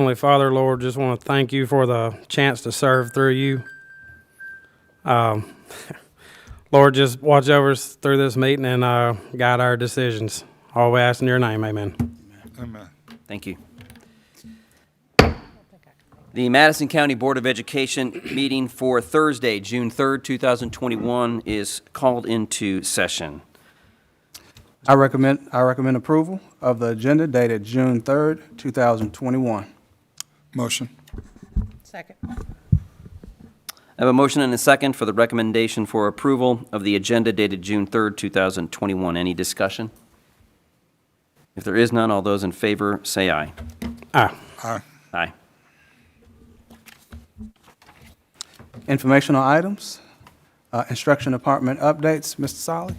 Heavenly Father, Lord, just want to thank you for the chance to serve through you. Lord, just watch over us through this meeting and guide our decisions. All we ask in your name, amen. Amen. Thank you. The Madison County Board of Education meeting for Thursday, June 3rd, 2021 is called into session. I recommend approval of the agenda dated June 3rd, 2021. Motion. Second. I have a motion and a second for the recommendation for approval of the agenda dated June 3rd, 2021. Any discussion? If there is none, all those in favor say aye. Aye. Aye. Aye. Informational items, instruction department updates. Mr. Solly?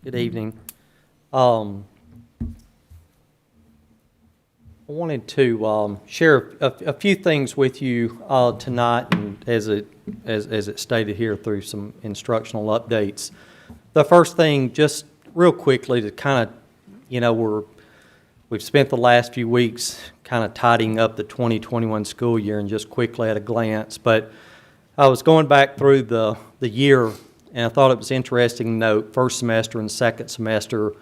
Good evening. I wanted to share a few things with you tonight, and as it stated here through some instructional updates. The first thing, just real quickly, to kind of, we've spent the last few weeks kind of tidying up the 2021 school year, and just quickly at a glance. But I was going back through the year, and I thought it was interesting to note first semester and second semester,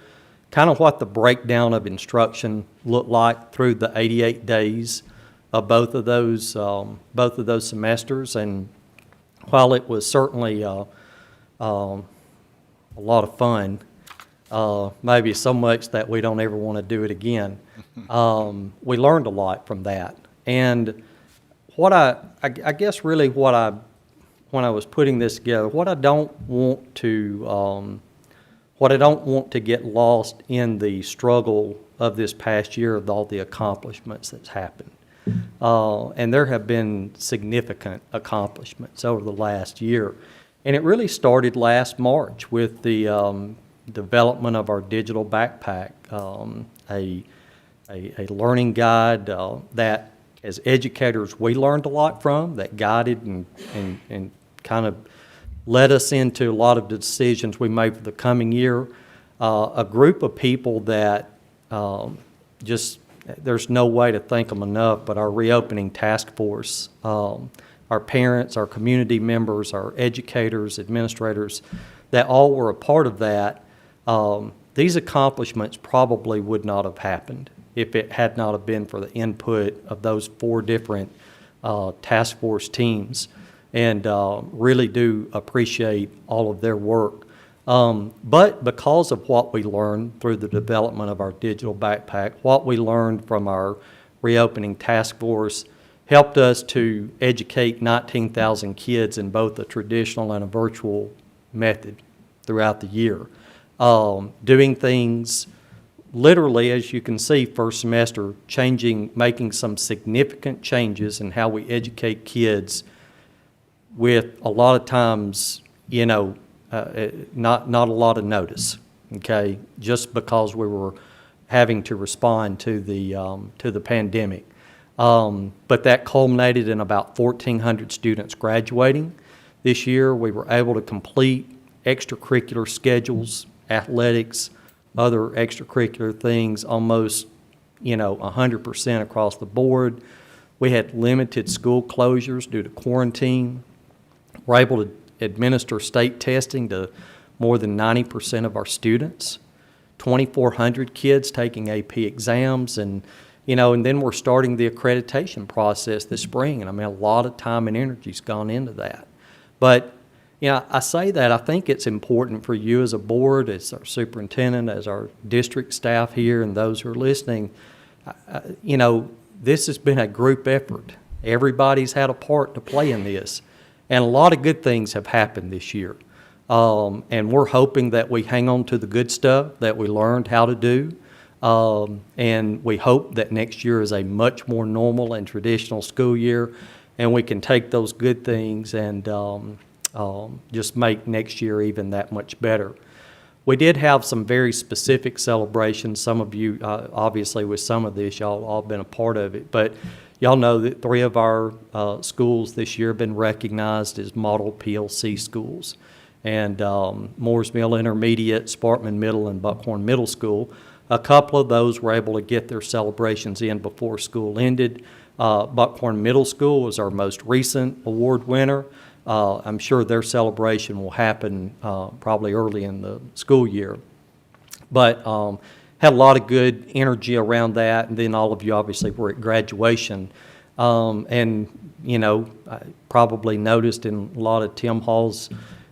kind of what the breakdown of instruction looked like through the 88 days of both of those semesters. And while it was certainly a lot of fun, maybe so much that we don't ever want to do it again, we learned a lot from that. And what I guess really when I was putting this together, what I don't want to get lost in the struggle of this past year of all the accomplishments that's happened. And there have been significant accomplishments over the last year. And it really started last March with the development of our digital backpack, a learning guide that as educators we learned a lot from, that guided and kind of led us into a lot of the decisions we made for the coming year. A group of people that just, there's no way to thank them enough, but our reopening task force, our parents, our community members, our educators, administrators, that all were a part of that. These accomplishments probably would not have happened if it had not have been for the input of those 4 different task force teams. And really do appreciate all of their work. But because of what we learned through the development of our digital backpack, what we learned from our reopening task force helped us to educate 19,000 kids in both a traditional and a virtual method throughout the year. Doing things literally, as you can see, first semester, making some significant changes in how we educate kids with a lot of times, not a lot of notice, okay, just because we were having to respond to the pandemic. But that culminated in about 1,400 students graduating. This year, we were able to complete extracurricular schedules, athletics, other extracurricular things, almost, 100% across the board. We had limited school closures due to quarantine. We're able to administer state testing to more than 90% of our students, 2,400 kids taking AP exams, and then we're starting the accreditation process this spring. And I mean, a lot of time and energy's gone into that. But, I say that I think it's important for you as a board, as our superintendent, as our district staff here, and those who are listening, this has been a group effort. Everybody's had a part to play in this. And a lot of good things have happened this year. And we're hoping that we hang on to the good stuff that we learned how to do. And we hope that next year is a much more normal and traditional school year, and we can take those good things and just make next year even that much better. We did have some very specific celebrations. Some of you, obviously with some of this, y'all all been a part of it, but y'all know that 3 of our schools this year have been recognized as model PLC schools. And Moores Mill Intermediate, Sparkman Middle, and Buckhorn Middle School A couple of those were able to get their celebrations in before school ended. Buckhorn Middle School was our most recent award winner. I'm sure their celebration will happen probably early in the school year. But had a lot of good energy around that, and then all of you obviously were at graduation. And, you know, I probably noticed in a lot of Tim Hall's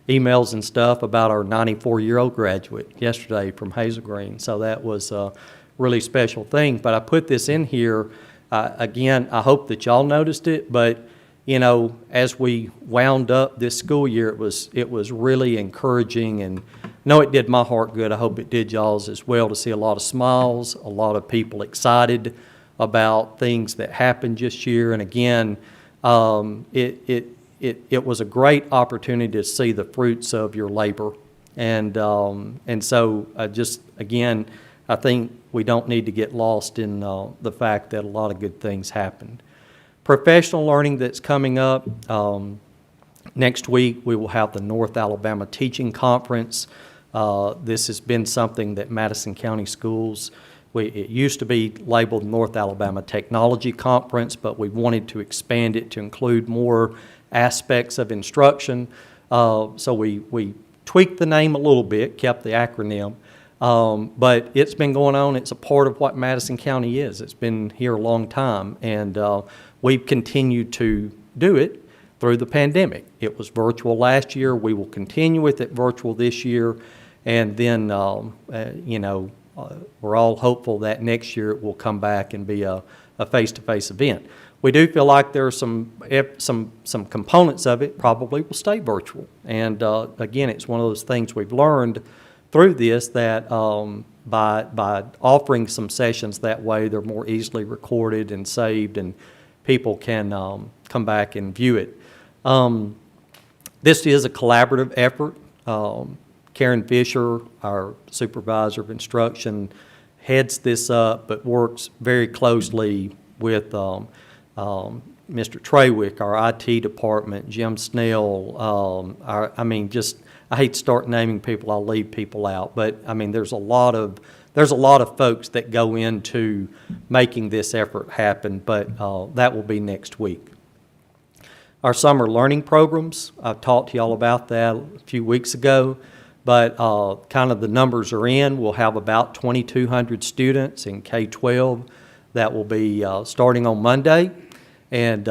emails and stuff about our 94-year-old graduate yesterday from Hazel Green. So that was a really special thing. But I put this in here, again, I hope that y'all noticed it, but, you know, as we wound up this school year, it was really encouraging, and no, it did my heart good. I hope it did y'all's as well, to see a lot of smiles, a lot of people excited about things that happened this year. And again, it was a great opportunity to see the fruits of your labor. And so just, again, I think we don't need to get lost in the fact that a lot of good things happened. Professional learning that's coming up, next week we will have the North Alabama Teaching Conference. This has been something that Madison County Schools, it used to be labeled North Alabama Technology Conference, but we wanted to expand it to include more aspects of instruction. So we tweaked the name a little bit, kept the acronym, but it's been going on. It's a part of what Madison County is. It's been here a long time, and we've continued to do it through the pandemic. It was virtual last year. We will continue with it virtual this year, and then, you know, we're all hopeful that next year it will come back and be a face-to-face event. We do feel like there are some components of it probably will stay virtual. And again, it's one of those things we've learned through this, that by offering some sessions that way, they're more easily recorded and saved, and people can come back and view it. This is a collaborative effort. Karen Fisher, our Supervisor of Instruction, heads this up, but works very closely with Mr. Trawick, our IT department, Jim Snell. I hate to start naming people. I'll leave people out, but I mean, there's a lot of folks that go into making this effort happen. But that will be next week. Our summer learning programs, I've talked to y'all about that a few weeks ago. But kind of the numbers are in. We'll have about 2,200 students in K12 that will be starting on Monday. And,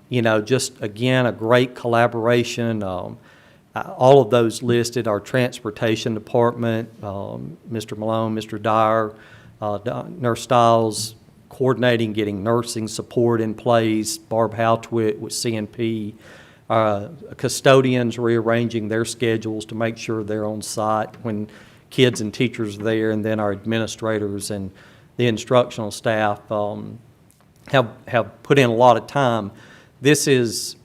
you know, just, again, a great collaboration. All of those listed, our transportation department, Mr. Malone, Mr. Dyer, Nurse Stiles, coordinating getting nursing support in place, Barb Howtwit with CNP, custodians rearranging their schedules to make sure they're on site when kids and teachers are there, and then our administrators and the instructional staff have put in a lot of time. This is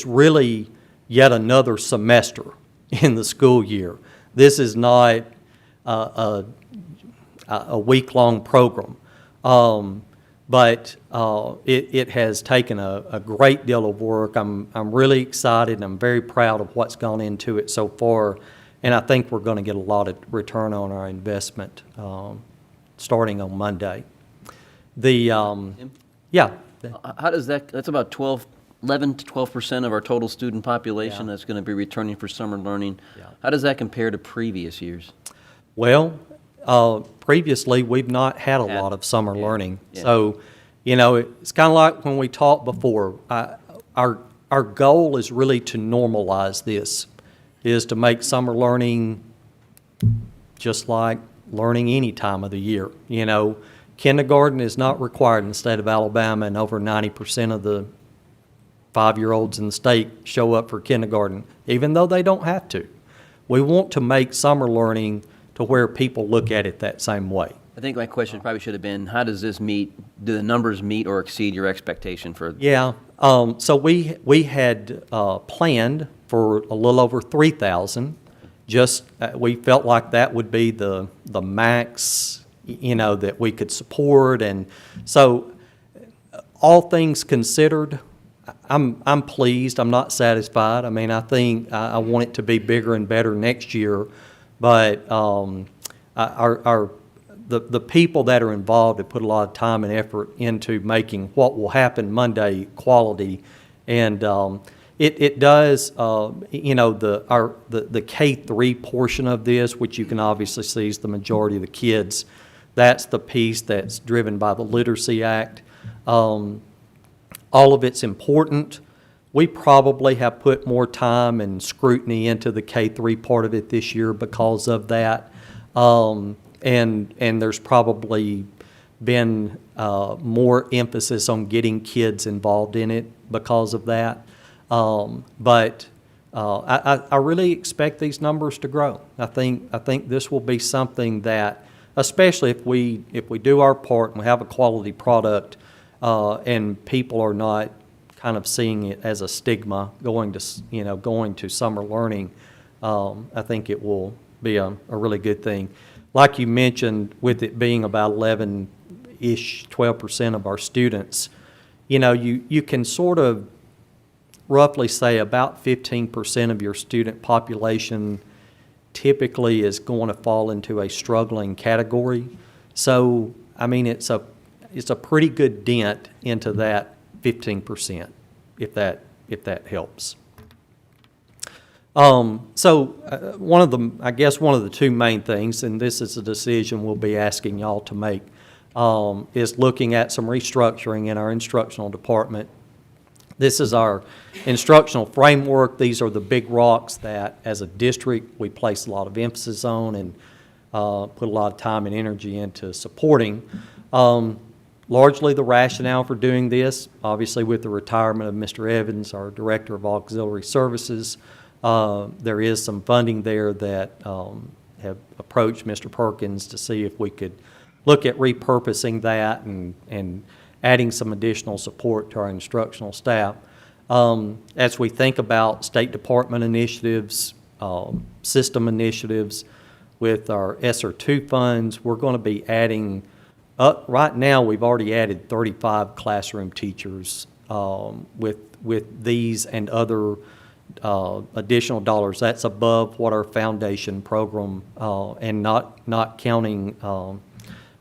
really yet another semester in the school year. This is not a week-long program. But it has taken a great deal of work. I'm really excited, and I'm very proud of what's gone into it so far, and I think we're going to get a lot of return on our investment starting on Monday. Yeah. How does that's about 11 to 12% of our total student population that's going to be returning for summer learning. Yeah. How does that compare to previous years? Well, previously, we've not had a lot of summer learning. Yeah. So, you know, it's kind of like when we talked before. Our goal is really to normalize this, is to make summer learning just like learning any time of the year. You know, kindergarten is not required in the state of Alabama, and over 90% of the 5-year-olds in the state show up for kindergarten, even though they don't have to. We want to make summer learning to where people look at it that same way. I think my question probably should have been, how does this meet, do the numbers meet or exceed your expectation for? Yeah, so we had planned for a little over 3,000. Just, we felt like that would be the max, you know, that we could support. And so all things considered, I'm pleased. I'm not satisfied. I mean, I think I want it to be bigger and better next year. But the people that are involved have put a lot of time and effort into making what will happen Monday quality. And it does, you know, the K-3 portion of this, which you can obviously see is the majority of the kids, that's the piece that's driven by the Literacy Act. All of it's important. We probably have put more time and scrutiny into the K-3 part of it this year because of that. And there's probably been more emphasis on getting kids involved in it because of that. But I really expect these numbers to grow. I think this will be something that, especially if we do our part and we have a quality product, and people are not kind of seeing it as a stigma going to summer learning, I think it will be a really good thing. Like you mentioned, with it being about 12% of our students, you know, you can sort of roughly say about 15% of your student population typically is going to fall into a struggling category. So, I mean, it's a pretty good dent into that 15%, if that helps. One of the two main things, and this is a decision we'll be asking y'all to make, is looking at some restructuring in our instructional department. This is our instructional framework. These are the big rocks that, as a district, we place a lot of emphasis on and put a lot of time and energy into supporting. Largely the rationale for doing this, obviously with the retirement of Mr. Evans, our Director of Auxiliary Services, there is some funding there that have approached Mr. Perkins to see if we could look at repurposing that and adding some additional support to our instructional staff. As we think about State Department initiatives, system initiatives with our ESSER II funds, we're going to be adding, right now we've already added 35 classroom teachers with these and other additional dollars. That's above what our foundation program, and not counting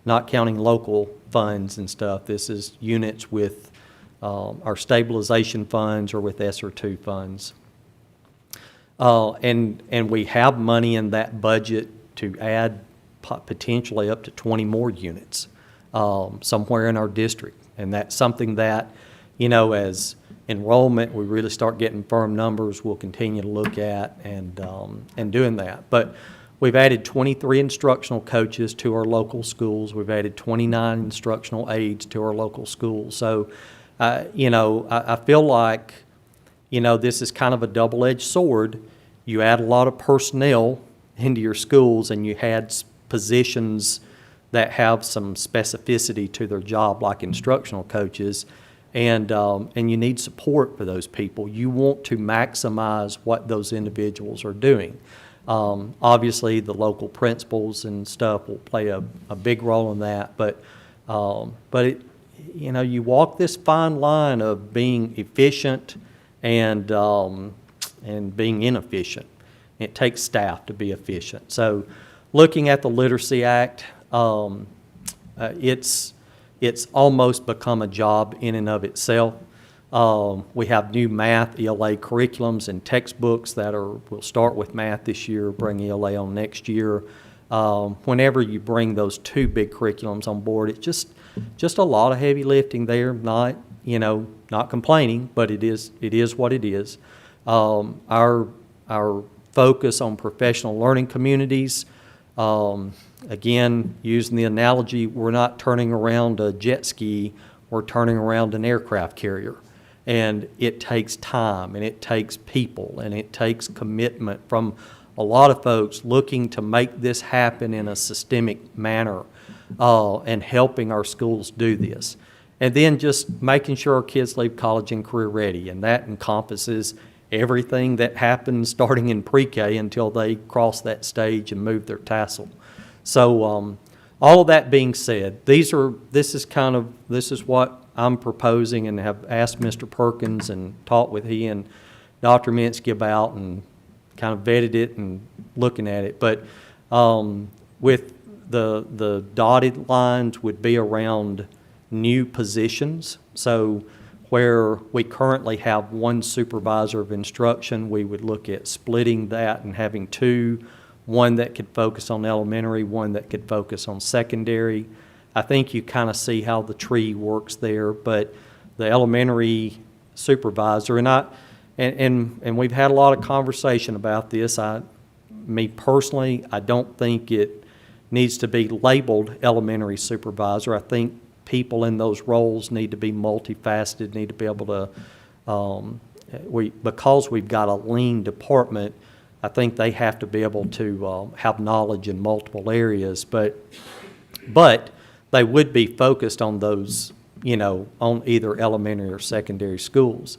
local funds and stuff. This is units with our stabilization funds or with ESSER II funds. And we have money in that budget to add potentially up to 20 more units somewhere in our district. And that's something that, you know, as enrollment, we really start getting firm numbers, we'll continue to look at and doing that. But we've added 23 instructional coaches to our local schools. We've added 29 instructional aides to our local schools. So, you know, I feel like, you know, this is kind of a double-edged sword. You add a lot of personnel into your schools and you had positions that have some specificity to their job, like instructional coaches, and you need support for those people. You want to maximize what those individuals are doing. Obviously, the local principals and stuff will play a big role in that, but it, you know, you walk this fine line of being efficient and being inefficient. It takes staff to be efficient. So, looking at the Literacy Act, it's almost become a job in and of itself. We have new math, ELA curriculums and textbooks we'll start with math this year, bring ELA on next year. Whenever you bring those two big curriculums on board, it's just a lot of heavy lifting there. Not complaining, but it is what it is. Our focus on professional learning communities, again, using the analogy, we're not turning around a jet ski, we're turning around an aircraft carrier. And it takes time, and it takes people, and it takes commitment from a lot of folks looking to make this happen in a systemic manner, and helping our schools do this. And then just making sure our kids leave college and career ready, and that encompasses everything that happens starting in pre-K until they cross that stage and move their tassel. So all of that being said, this is what I'm proposing and have asked Mr. Perkins and talked with he and Dr. Minsky about and kind of vetted it and looking at it. But with The dotted lines would be around new positions. So where we currently have one supervisor of instruction, we would look at splitting that and having two, one that could focus on elementary, one that could focus on secondary. I think you kind of see how the tree works there, but the elementary supervisor, and we've had a lot of conversation about this. Me personally, I don't think it needs to be labeled elementary supervisor. I think people in those roles need to be multifaceted, need to be able to, because we've got a lean department, I think they have to be able to have knowledge in multiple areas, but they would be focused on those, on either elementary or secondary schools.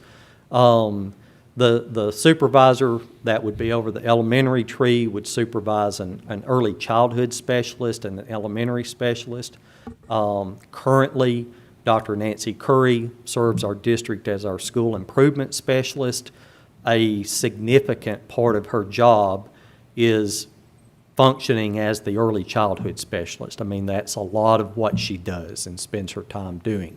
The supervisor that would be over the elementary tree would supervise an early childhood specialist and an elementary specialist. Currently, Dr. Nancy Curry serves our district as our school improvement specialist. A significant part of her job is functioning as the early childhood specialist. I mean, that's a lot of what she does and spends her time doing.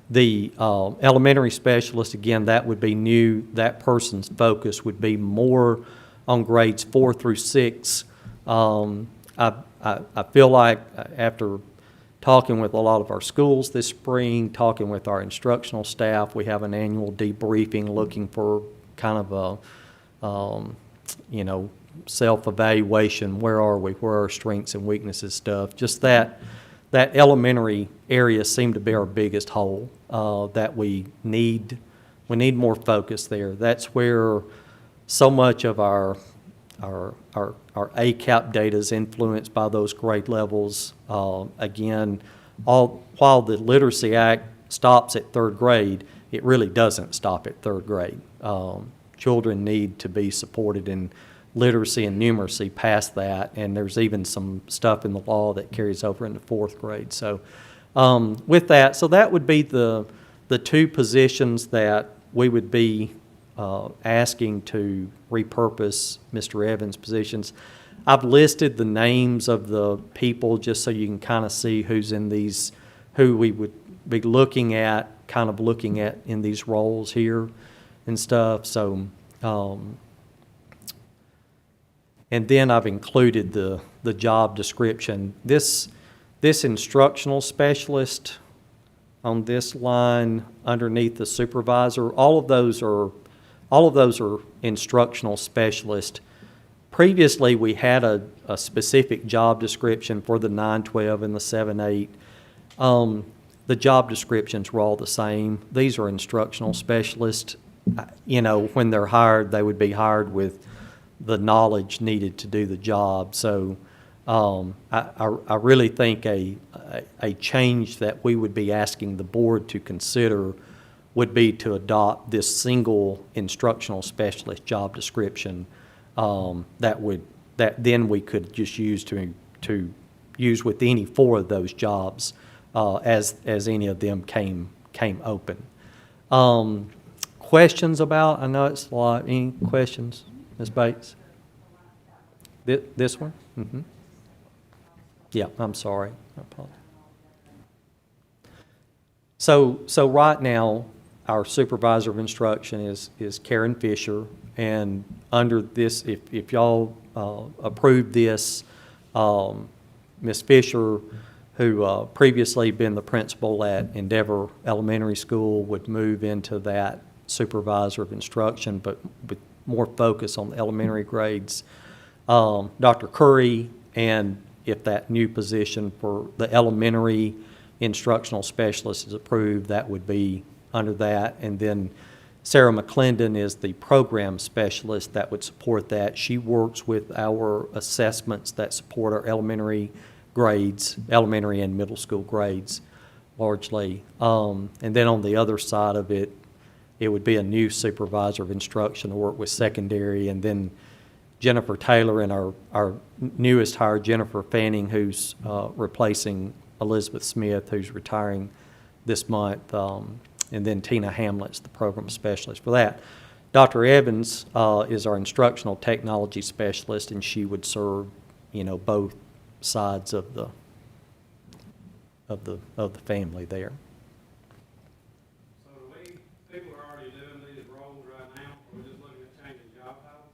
The elementary specialist, again, that would be new. That person's focus would be more on grades 4 through 6. I feel like after talking with a lot of our schools this spring, talking with our instructional staff, we have an annual debriefing looking for kind of a, self-evaluation. Where are we? Where are our strengths and weaknesses stuff? Just that elementary area seemed to be our biggest hole that we need more focus there. That's where so much of our ACAP data is influenced by those grade levels. Again, while the Literacy Act stops at 3rd grade, it really doesn't stop at 3rd grade. Children need to be supported in literacy and numeracy past that, and there's even some stuff in the law that carries over into 4th grade. So with that, so that would be the two positions that we would be asking to repurpose Mr. Evans' positions. I've listed the names of the people just so you can kind of see who's in these, who we would be looking at in these roles here and stuff. So, and then I've included the job description. This instructional specialist on this line underneath the supervisor, all of those are instructional specialists. Previously, we had a specific job description for the 9-12 and the 7-8. The job descriptions were all the same. These are instructional specialists. When they're hired, they would be hired with the knowledge needed to do the job. So I really think a change that we would be asking the board to consider would be to adopt this single instructional specialist job description that then we could just use to use with any 4 of those jobs as any of them came open. Questions about? I know it's a lot. Any questions, Ms. Bates? This one? Mm-hmm. Yeah, I'm sorry. I apologize. So right now, our supervisor of instruction is Karen Fisher, and under this, if y'all approve this, Ms. Fisher, who previously been the principal at Endeavor Elementary School, would move into that supervisor of instruction, but with more focus on the elementary grades. Dr. Curry, and if that new position for the elementary instructional specialist is approved, that would be under that. And then Sarah McClendon is the program specialist that would support that. She works with our assessments that support our elementary grades, elementary and middle school grades largely. And then on the other side of it, it would be a new supervisor of instruction to work with secondary, and then Jennifer Taylor and our newest hire, Jennifer Fanning, who's replacing Elizabeth Smith, who's retiring this month, and then Tina Hamlet's the program specialist for that. Dr. Evans is our instructional technology specialist, and she would serve, both sides of the family there. So people are already doing these roles right now, or we're just looking at changing job titles?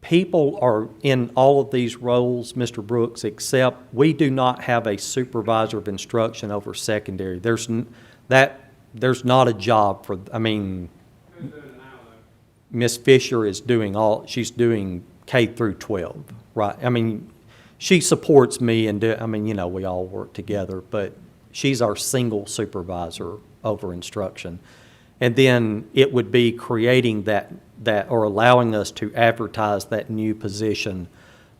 People are in all of these roles, Mr. Brooks, except we do not have a supervisor of instruction over secondary. There's not a job for, I mean, Who's doing it now, though? Ms. Fisher is doing she's doing K through 12, right? I mean, she supports me and we all work together, but she's our single supervisor over instruction. And then it would be creating that or allowing us to advertise that new position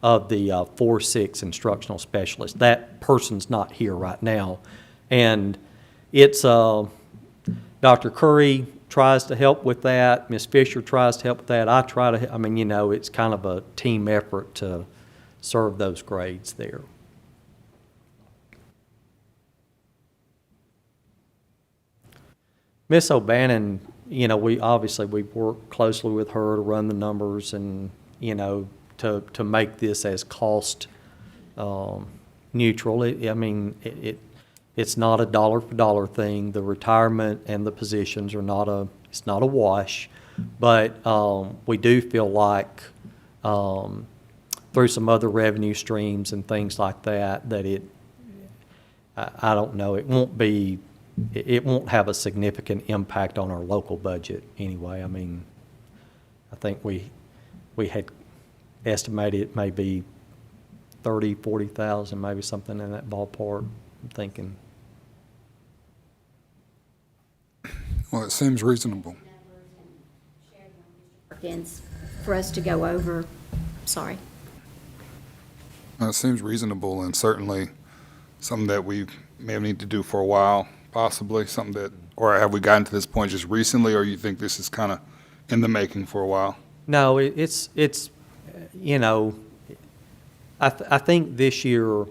of the 4-6 instructional specialist. That person's not here right now. And it's, Dr. Curry tries to help with that. Ms. Fisher tries to help with that. I try to, it's kind of a team effort to serve those grades there. Miss O'Bannon, we work closely with her to run the numbers and, to make this as cost neutral. It's not a dollar for dollar thing. The retirement and the positions are it's not a wash, but we do feel like through some other revenue streams and things like that, I don't know, it won't have a significant impact on our local budget anyway. I think we had estimated it may be 30, 40,000, maybe something in that ballpark, I'm thinking. Well, it seems reasonable. For us to go over, sorry. It seems reasonable and certainly something that we may have needed to do for a while, possibly, or have we gotten to this point just recently, or you think this is kind of in the making for a while? No, it's I think this year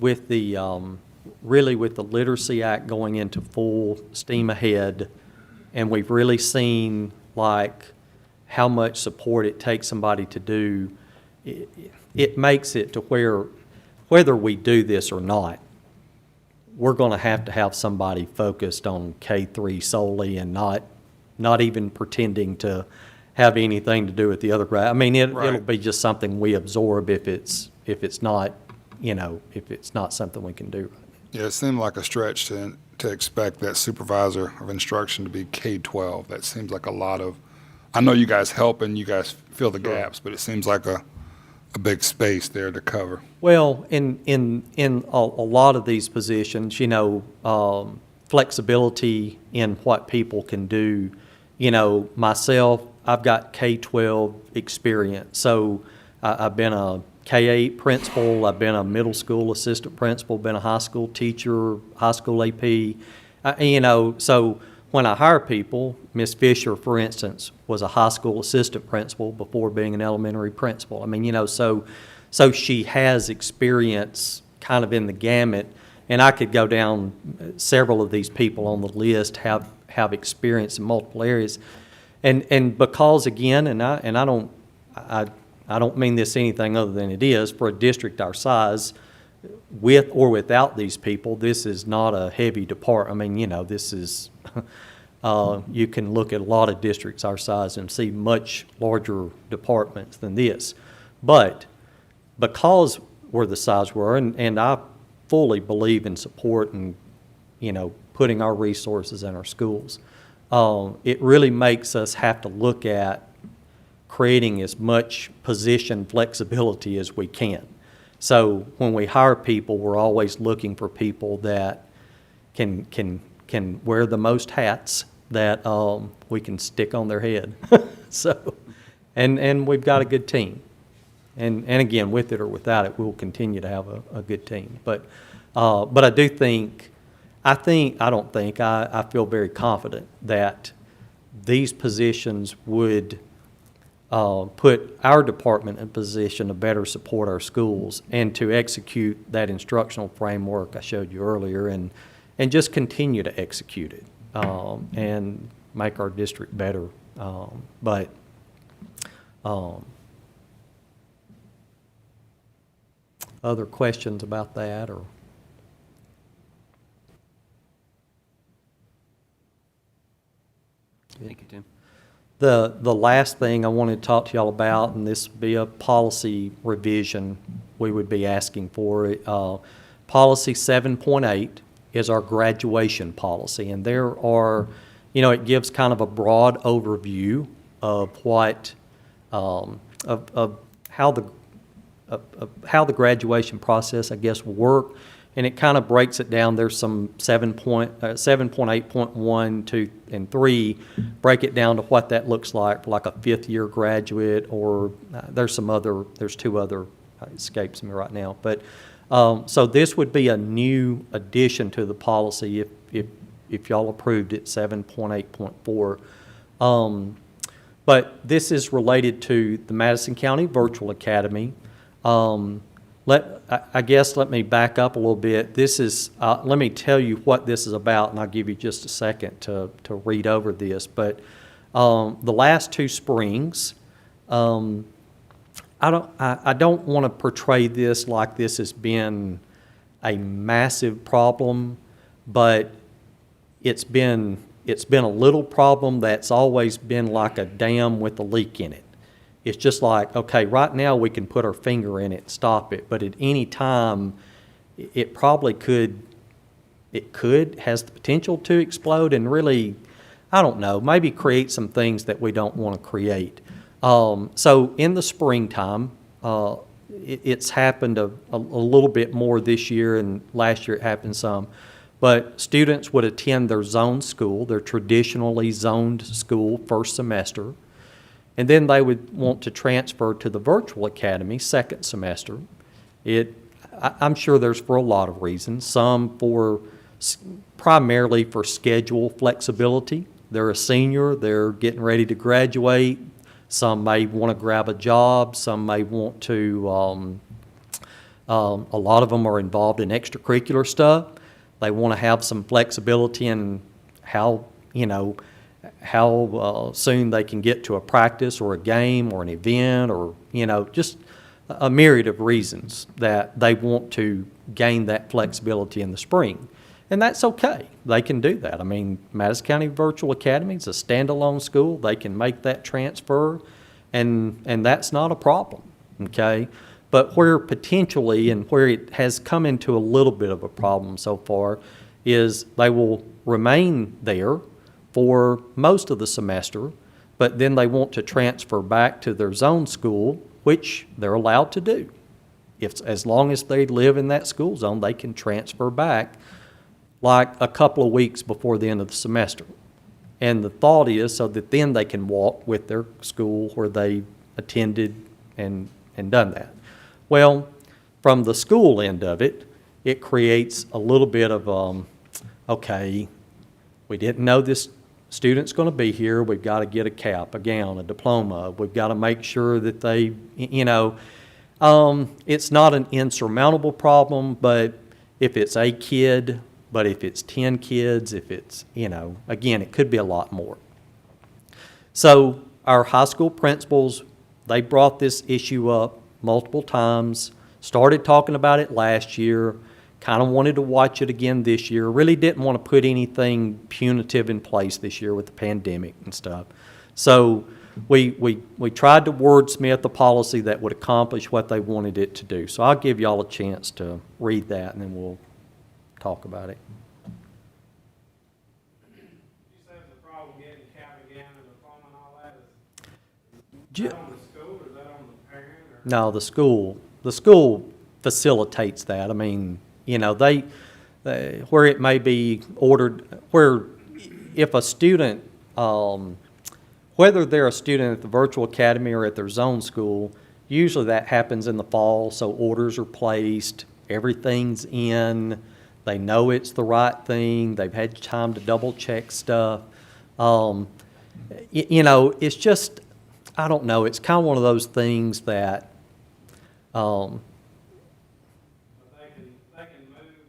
with the, really with the Literacy Act going into full steam ahead, and we've really seen like how much support it takes somebody to do, it makes it to where whether we do this or not, we're going to have somebody focused on K-3 solely and not even pretending to have anything to do with the other grade. It'll be just something we absorb if it's not, if it's not something we can do. Yeah, it seemed like a stretch to expect that supervisor of instruction to be K-12. That seems like a lot of, I know you guys help and you guys fill the gaps, but it seems like a big space there to cover. Well, in a lot of these positions, flexibility in what people can do. Myself, I've got K-12 experience. So I've been a K-8 principal, I've been a middle school assistant principal, been a high school teacher, high school AP. So when I hire people, Ms. Fisher, for instance, was a high school assistant principal before being an elementary principal. So she has experience kind of in the gamut, and I could go down several of these people on the list have experience in multiple areas, and because again, and I don't mean this anything other than it is for a district our size, with or without these people, this is not a heavy department. This is you can look at a lot of districts our size and see much larger departments than this, but because we're the size we're, and I fully believe in support and putting our resources in our schools, it really makes us have to look at creating as much position flexibility as we can. So when we hire people, we're always looking for people that can wear the most hats that we can stick on their head. So, and we've got a good team. And again, with it or without it, we'll continue to have a good team. But I do think, I feel very confident that these positions would put our department in a position to better support our schools and to execute that instructional framework I showed you earlier, and just continue to execute it and make our district better. other questions about that, or? Thank you, Tim. The last thing I wanted to talk to y'all about, and this would be a policy revision we would be asking for. Policy 7.8 is our graduation policy, and there are, it gives kind of a broad overview of what, of how the graduation process, I guess, will work. And it kind of breaks it down. There's some 7.8.1, 2, and 3 break it down to what that looks like for like a fifth-year graduate, or there's two other, escapes me right now. But so this would be a new addition to the policy if y'all approved it, 7.8.4. But this is related to the Madison County Virtual Academy. Let me back up a little bit. This is, let me tell you what this is about, and I'll give you just a second to read over this. But the last 2 springs, I don't want to portray this like this has been a massive problem, but it's been a little problem that's always been like a dam with a leak in it. It's just like, okay, right now we can put our finger in it and stop it, but at any time, it probably has the potential to explode and really, I don't know, maybe create some things that we don't want to create. So in the springtime, it's happened a little bit more this year, and last year it happened some. But students would attend their zone school, their traditionally zoned school, first semester. And then they would want to transfer to the virtual academy second semester. I'm sure there's for a lot of reasons. Some primarily for schedule flexibility. They're a senior, they're getting ready to graduate. Some may want to grab a job. Some may want to, a lot of them are involved in extracurricular stuff. They want to have some flexibility in how soon they can get to a practice or a game or an event, or, just a myriad of reasons that they want to gain that flexibility in the spring. And that's okay. They can do that. I mean, Madison County Virtual Academy is a standalone school. They can make that transfer, and that's not a problem, okay? But where potentially, and where it has come into a little bit of a problem so far, is they will remain there for most of the semester, but then they want to transfer back to their zone school, which they're allowed to do. As long as they live in that school zone, they can transfer back like a couple of weeks before the end of the semester. And the thought is so that then they can walk with their school where they attended and done that. Well, from the school end of it, it creates a little bit of, okay, we didn't know this student's going to be here. We've got to get a cap, a gown, a diploma. We've got to make sure that they, it's not an insurmountable problem, but if it's a kid, but if it's 10 kids, if it's, again, it could be a lot more. So our high school principals, they brought this issue up multiple times, started talking about it last year, kind of wanted to watch it again this year, really didn't want to put anything punitive in place this year with the pandemic and stuff. So we tried to wordsmith a policy that would accomplish what they wanted it to do. So I'll give y'all a chance to read that, and then we'll talk about it. You said the problem getting cap again and the phone and all that is Ju- that on the school or is that on the parent? Or? No, the school facilitates that. I mean, they where it may be ordered, where if a student, whether they're a student at the virtual academy or at their zone school, usually that happens in the fall, so orders are placed, everything's in, they know it's the right thing, they've had time to double check stuff. It's just, I don't know, it's kind of one of those things that, But they can move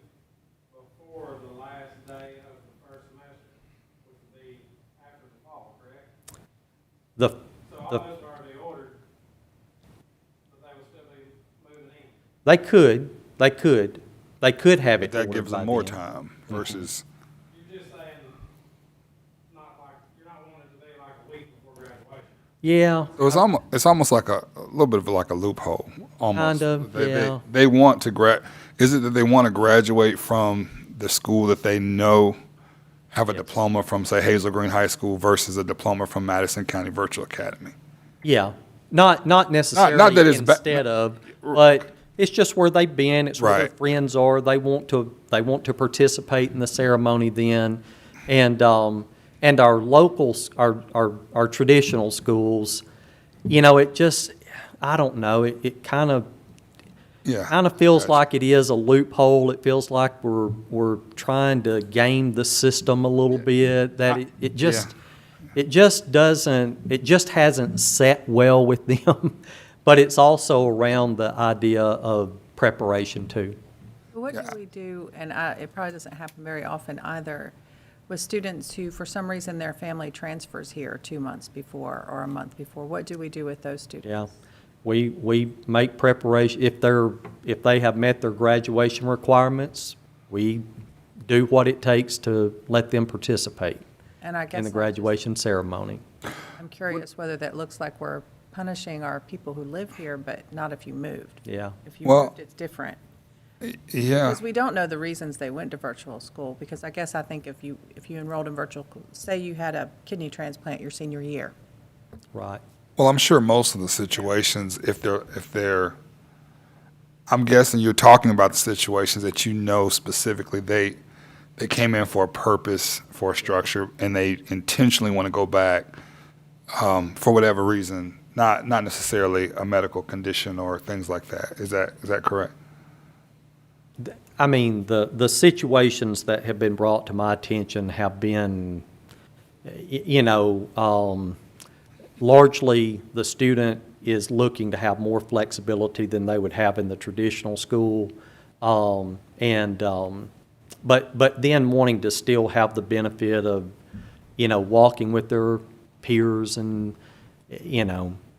before the last day of the first semester, which would be after the fall, correct? the So all the those are already ordered, but they will still be moving in. They could have it. That ordered gives by them more then. time versus, You're just saying, you're not wanting it to be like a week before graduation. Yeah, so it's almost like a little bit of like a loophole, almost. Kind of, yeah. They want to is it that they want to graduate from the school that they know have a diploma from, say, Hazel Green High School versus a diploma from Madison County Virtual Academy? yeah. Not necessarily not that it's instead of, but it's just where they've been. It's where their Right. friends are. They want to participate in the ceremony then, and our locals, our traditional schools, it just, I don't know. It kind of feels Gotcha. like it is a loophole. It feels like we're trying to game the system a little bit. That it just. Yeah. It just hasn't set well with them, but it's also around the idea of preparation too. What do we do, and it probably doesn't happen very often either, with students who, for some reason, their family transfers here 2 months before or a month before? What do we do with those students? Yeah. We make preparation, if they have met their graduation requirements, we do what it takes to let them participate And I guess in the graduation ceremony. I'm curious whether that looks like we're punishing our people who live here, but not if you moved. Yeah. If you Well- moved, it's different. Yeah. Because we don't know the reasons they went to virtual school, because I guess I think if you enrolled in virtual, say you had a kidney transplant your senior year. Right. Well, I'm sure most of the situations, if they're, I'm guessing you're talking about the situations that specifically they came in for a purpose, for a structure, and they intentionally want to go back for whatever reason, not necessarily a medical condition or things like that. Is that correct? I mean, the situations that have been brought to my attention have been, largely the student is looking to have more flexibility than they would have in the traditional school, but then wanting to still have the benefit of, walking with their peers and,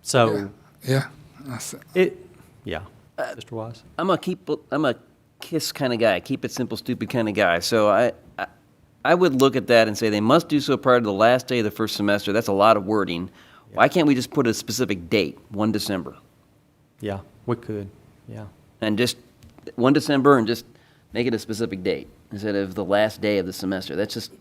so Yeah. I see. yeah. Mr. Wise? I'm a KISS kind of guy, keep it simple, stupid kind of guy. So I would look at that and say they must do so prior to the last day of the first semester. That's a lot of wording. Why can't we just put a specific date, 1 December? Yeah, we could, yeah. And just 1 December and just make it a specific date instead of the last day of the semester. That's just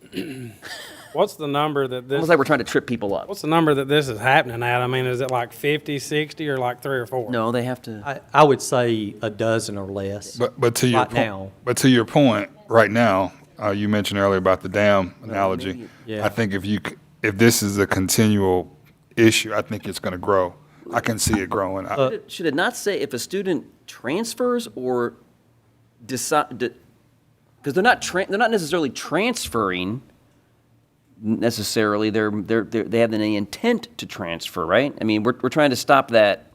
What's the number that this, almost like we're trying to trip people up. what's the number that this is happening at? I mean, is it like 50, 60, or like 3 or 4? No, they have to. I would say a dozen or less. But to your Right now. But to your point, right now, you mentioned earlier about the dam analogy. Yeah. I think if this is a continual issue, I think it's going to grow. I can see it growing. Should it not say if a student transfers or decide, because they're not necessarily transferring necessarily, they have the intent to transfer, right? I mean, we're trying to stop that.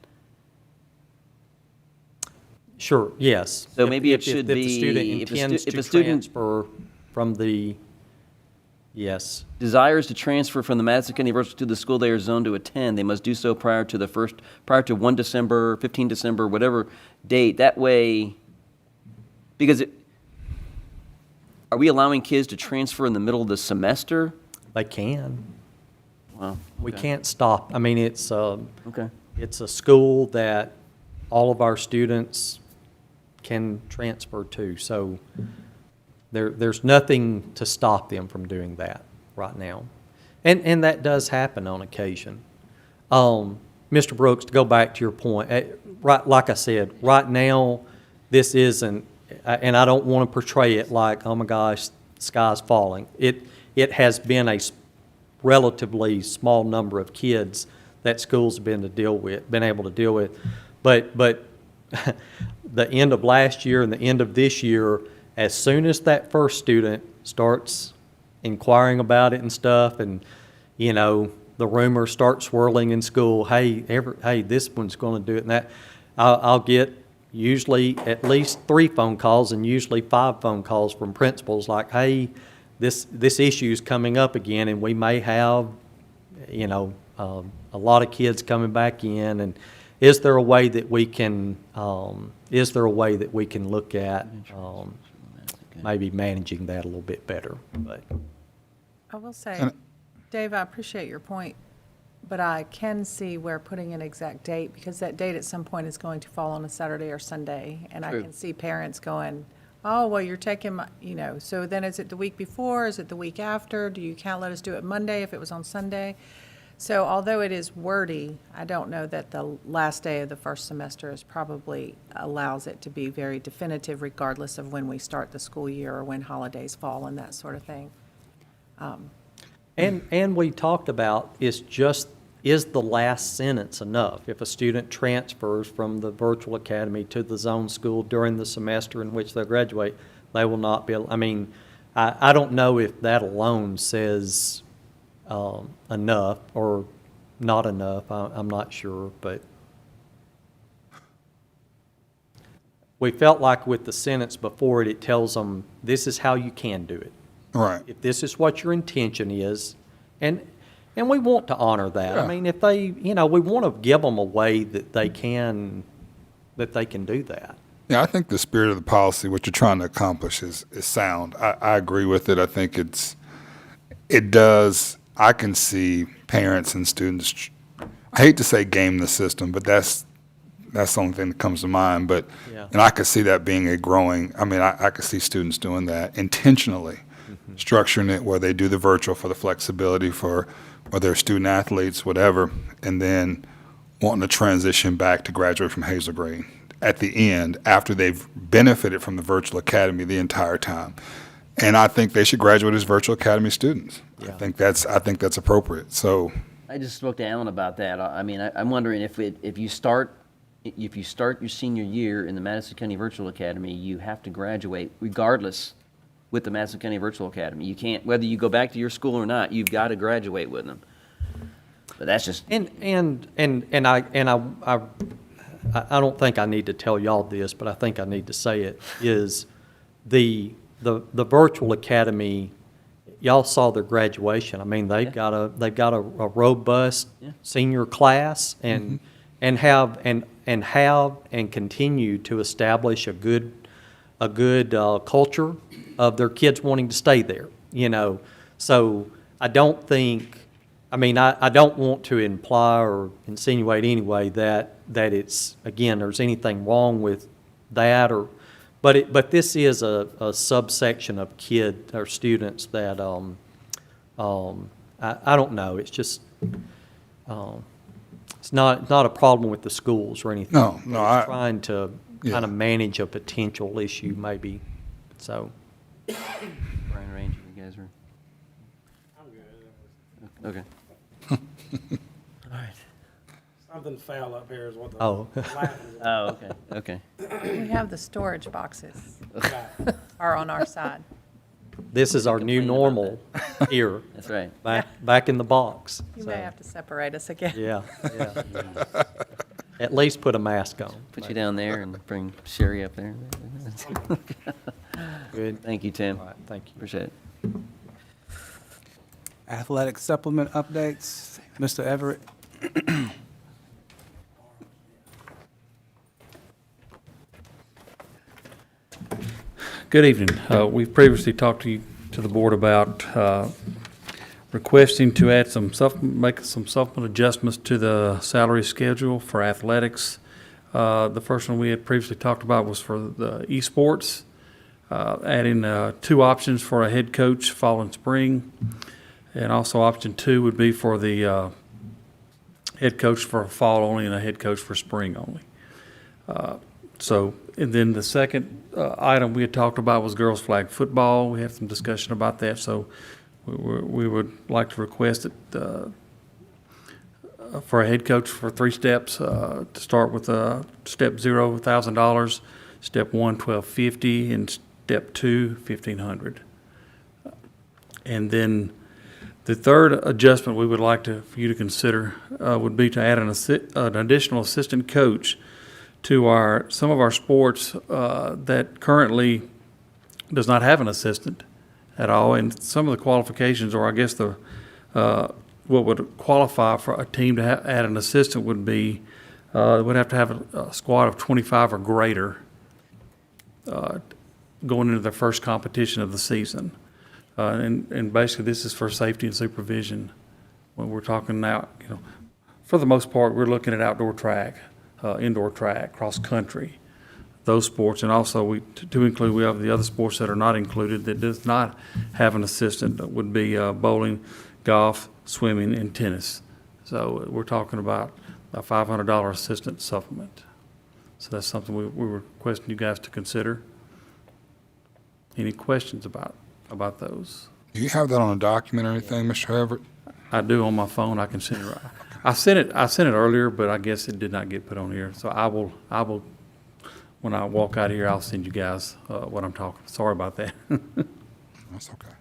Sure, yes. So maybe it should If the student be- if a stu- intends if to a student- transfer from the, yes, Desires to transfer from the Madison County University to the school they are zoned to attend, they must do so prior to 1 December, 15 December, whatever date. That way, because are we allowing kids to transfer in the middle of the semester? they can. Well, We okay. can't stop. I mean, it's a school that all of our students can transfer to, so there's nothing to stop them from doing that right now. And that does happen on occasion. Mr. Brooks, to go back to your point, right, like I said, right now, this isn't, and I don't want to portray it like, oh my gosh, sky's falling. It has been a relatively small number of kids that schools have been able to deal with. But the end of last year and the end of this year, as soon as that first student starts inquiring about it and stuff, and, the rumors start swirling in school, hey, this one's going to do it, and that, I'll get usually at least 3 phone calls and usually 5 phone calls from principals like, hey, this issue's coming up again, and we may have, a lot of kids coming back in, and is there a way that we can, look at, maybe managing that a little bit better, but. I will say, Dave, I appreciate your point, but I can see where putting an exact date, because that date at some point is going to fall on a Saturday or Sunday, and I True. can see parents going, oh, well, you're taking my, so then is it the week before, is it the week after? Can't let us do it Monday if it was on Sunday? So although it is wordy, I don't know that the last day of the first semester is probably allows it to be very definitive regardless of when we start the school year or when holidays fall and that sort of thing. And we talked about, is the last sentence enough? If a student transfers from the virtual academy to the zone school during the semester in which they graduate, they will not be, I don't know if that alone says enough or not enough. I'm not sure, but we felt like with the sentence before it, it tells them, this is how you can do it. Right. If this is what your intention is, and we want to honor that. Yeah. I mean, if they, we want to give them a way that they can do that. Yeah, I think the spirit of the policy, what you're trying to accomplish is sound. I agree with it. I think it does, I can see parents and students, I hate to say game the system, but that's the only thing that comes to mind. But, Yeah. and I could see that being I could see students doing that intentionally, structuring it where they do the virtual for the flexibility for whether they're student athletes, whatever, and then wanting to transition back to graduate from Hazel Green at the end after they've benefited from the virtual academy the entire time. And I think they should graduate as virtual academy students. Yeah. I think that's appropriate. So I just spoke to Alan about that. I'm wondering if you start your senior year in the Madison County Virtual Academy, you have to graduate regardless with the Madison County Virtual Academy. You can't, whether you go back to your school or not, you've got to graduate with them. But that's just. And I don't think I need to tell y'all this, but I think I need to say it, is the virtual academy, y'all saw their graduation. I mean, they've got a robust senior class and have continue to establish a good culture of their kids wanting to stay there, So I don't think, I don't want to imply or insinuate anyway that it's, again, there's anything wrong with that, but this is a subsection of students that, I don't know, it's just, it's not a problem with the schools or anything. No, It's trying to Yeah. kind of manage a potential issue maybe, so. Brian Range, you guys are. I'm good. Okay. All right. Something foul up here is what the Oh. laughing is. Oh, okay. We have the storage boxes Right. are on our side. This is our new Complain about normal here, That's right. back in the box. You So, may have to separate us again. Yeah. At least put a mask on. Put you down there and bring Sherry up there. Good. Thank you, Tim. All right, thank you. Appreciate it. Athletic supplement updates, Mr. Everett. Good evening. We've previously talked to the board about requesting to add make some supplement adjustments to the salary schedule for athletics. The first one we had previously talked about was for the esports, adding 2 options for a head coach fall and spring, and also option 2 would be for the head coach for fall only and a head coach for spring only. And then the second item we had talked about was girls flag football. We had some discussion about that, so we would like to request it for a head coach for 3 steps, to start with step 0, $1,000, step 1, $1,250, and step 2, $1,500. And then the third adjustment we would like for you to consider would be to add an additional assistant coach to some of our sports that currently does not have an assistant at all. And some of the qualifications, or I guess what would qualify for a team to add an assistant would be We'd have to have a squad of 25 or greater going into their first competition of the season. And basically, this is for safety and supervision. When we're talking now, for the most part, we're looking at outdoor track, indoor track, cross-country, those sports. And also, to include, we have the other sports that are not included that does not have an assistant. That would be bowling, golf, swimming, and tennis. So we're talking about a $500 assistant supplement. So that's something we were requesting you guys to consider. Any questions about those? Do you have that on a document or anything, Mr. Everett? I do on my phone. I can send it. I sent it earlier, but I guess it did not get put on here. So I will. When I walk out of here, I'll send you guys what I'm talking. Sorry about that. That's okay.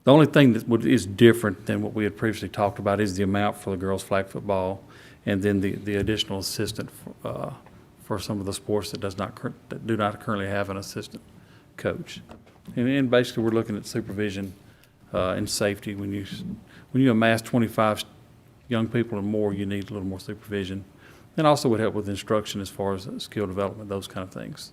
The only thing that is different than what we had previously talked about is the amount for the girls' flag football, and then the additional assistant for some of the sports that do not currently have an assistant coach. And basically, we're looking at supervision and safety. When you amass 25 young people or more, you need a little more supervision. And also would help with instruction as far as skill development, those kind of things.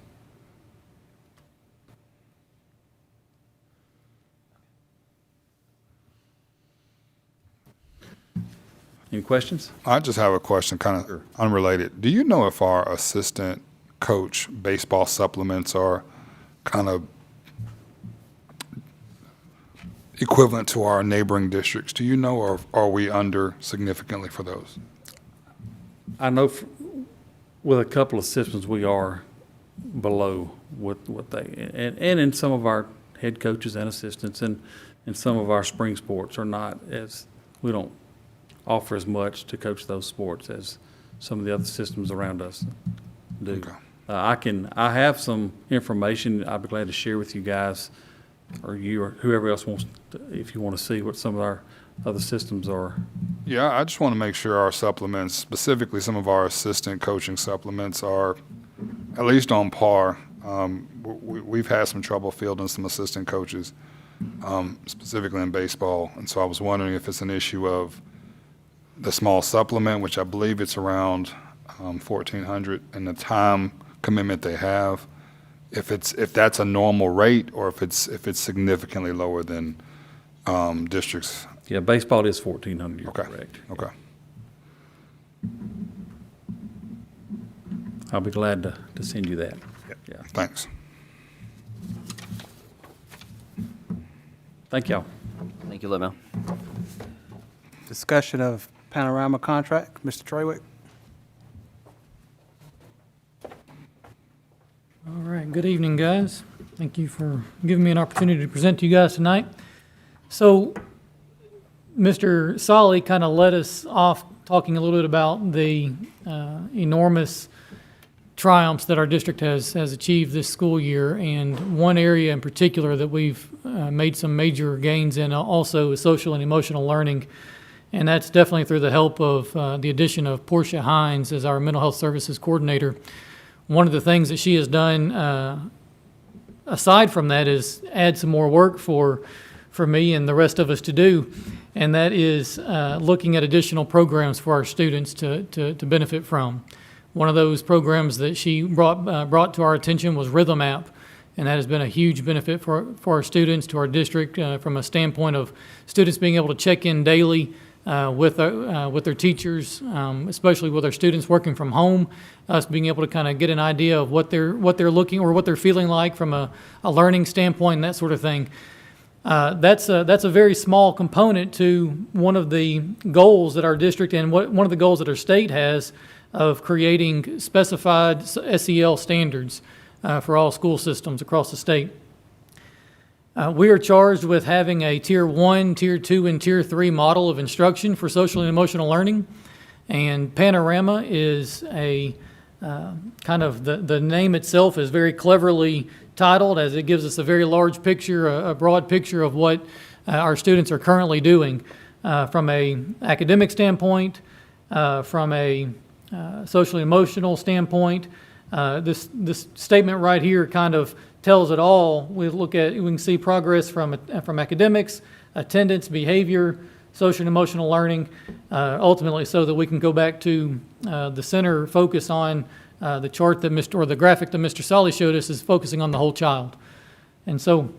Any questions? I just have a question, kind of unrelated. Do you know if our assistant coach baseball supplements are kind of equivalent to our neighboring districts? Do you know, or are we under significantly for those? I know with a couple of systems, we are below what they, and in some of our head coaches and assistants and some of our spring sports are not as, we don't offer as much to coach those sports as some of the other systems around us do. Okay. I have some information I'd be glad to share with you guys, or you or whoever else wants to, if you want to see what some of our other systems are. Yeah, I just want to make sure our supplements, specifically some of our assistant coaching supplements, are at least on par. We've had some trouble fielding some assistant coaches, specifically in baseball, and so I was wondering if it's an issue of the small supplement, which I believe it's around $1,400, and the time commitment they have, if that's a normal rate or if it's significantly lower than districts. Yeah, baseball is 1,400, you're Okay. correct. Okay. I'll be glad to send you that. Yeah. Thanks. Thank y'all. Thank you, Lemo. Discussion of Panorama contract, Mr. Trawick. All right, good evening, guys. Thank you for giving me an opportunity to present to you guys tonight. So, Mr. Solly kind of led us off talking a little bit about the enormous triumphs that our district has achieved this school year, and one area in particular that we've made some major gains in also is social and emotional learning, and that's definitely through the help of the addition of Portia Hines as our mental health services coordinator. One of the things that she has done aside from that is add some more work for me and the rest of us to do, and that is looking at additional programs for our students to benefit from. One of those programs that she brought to our attention was Rhythm App, and that has been a huge benefit for our students, to our district, from a standpoint of students being able to check in daily with their teachers, especially with our students working from home, us being able to kind of get an idea of what they're looking or what they're feeling like from a learning standpoint and that sort of thing. That's a very small component to one of the goals that our district and one of the goals that our state has of creating specified SEL standards for all school systems across the state. We are charged with having a Tier 1, Tier 2, and Tier 3 model of instruction for social and emotional learning, and Panorama is a kind of the name itself is very cleverly titled, as it gives us a very large picture, a broad picture of what our students are currently doing from a academic standpoint, from a social and emotional standpoint. This statement right here kind of tells it all. We can see progress from academics, attendance, behavior, social and emotional learning, ultimately so that we can go back to the center focus on the chart that or the graphic that Mr. Solly showed us is focusing on the whole child. And so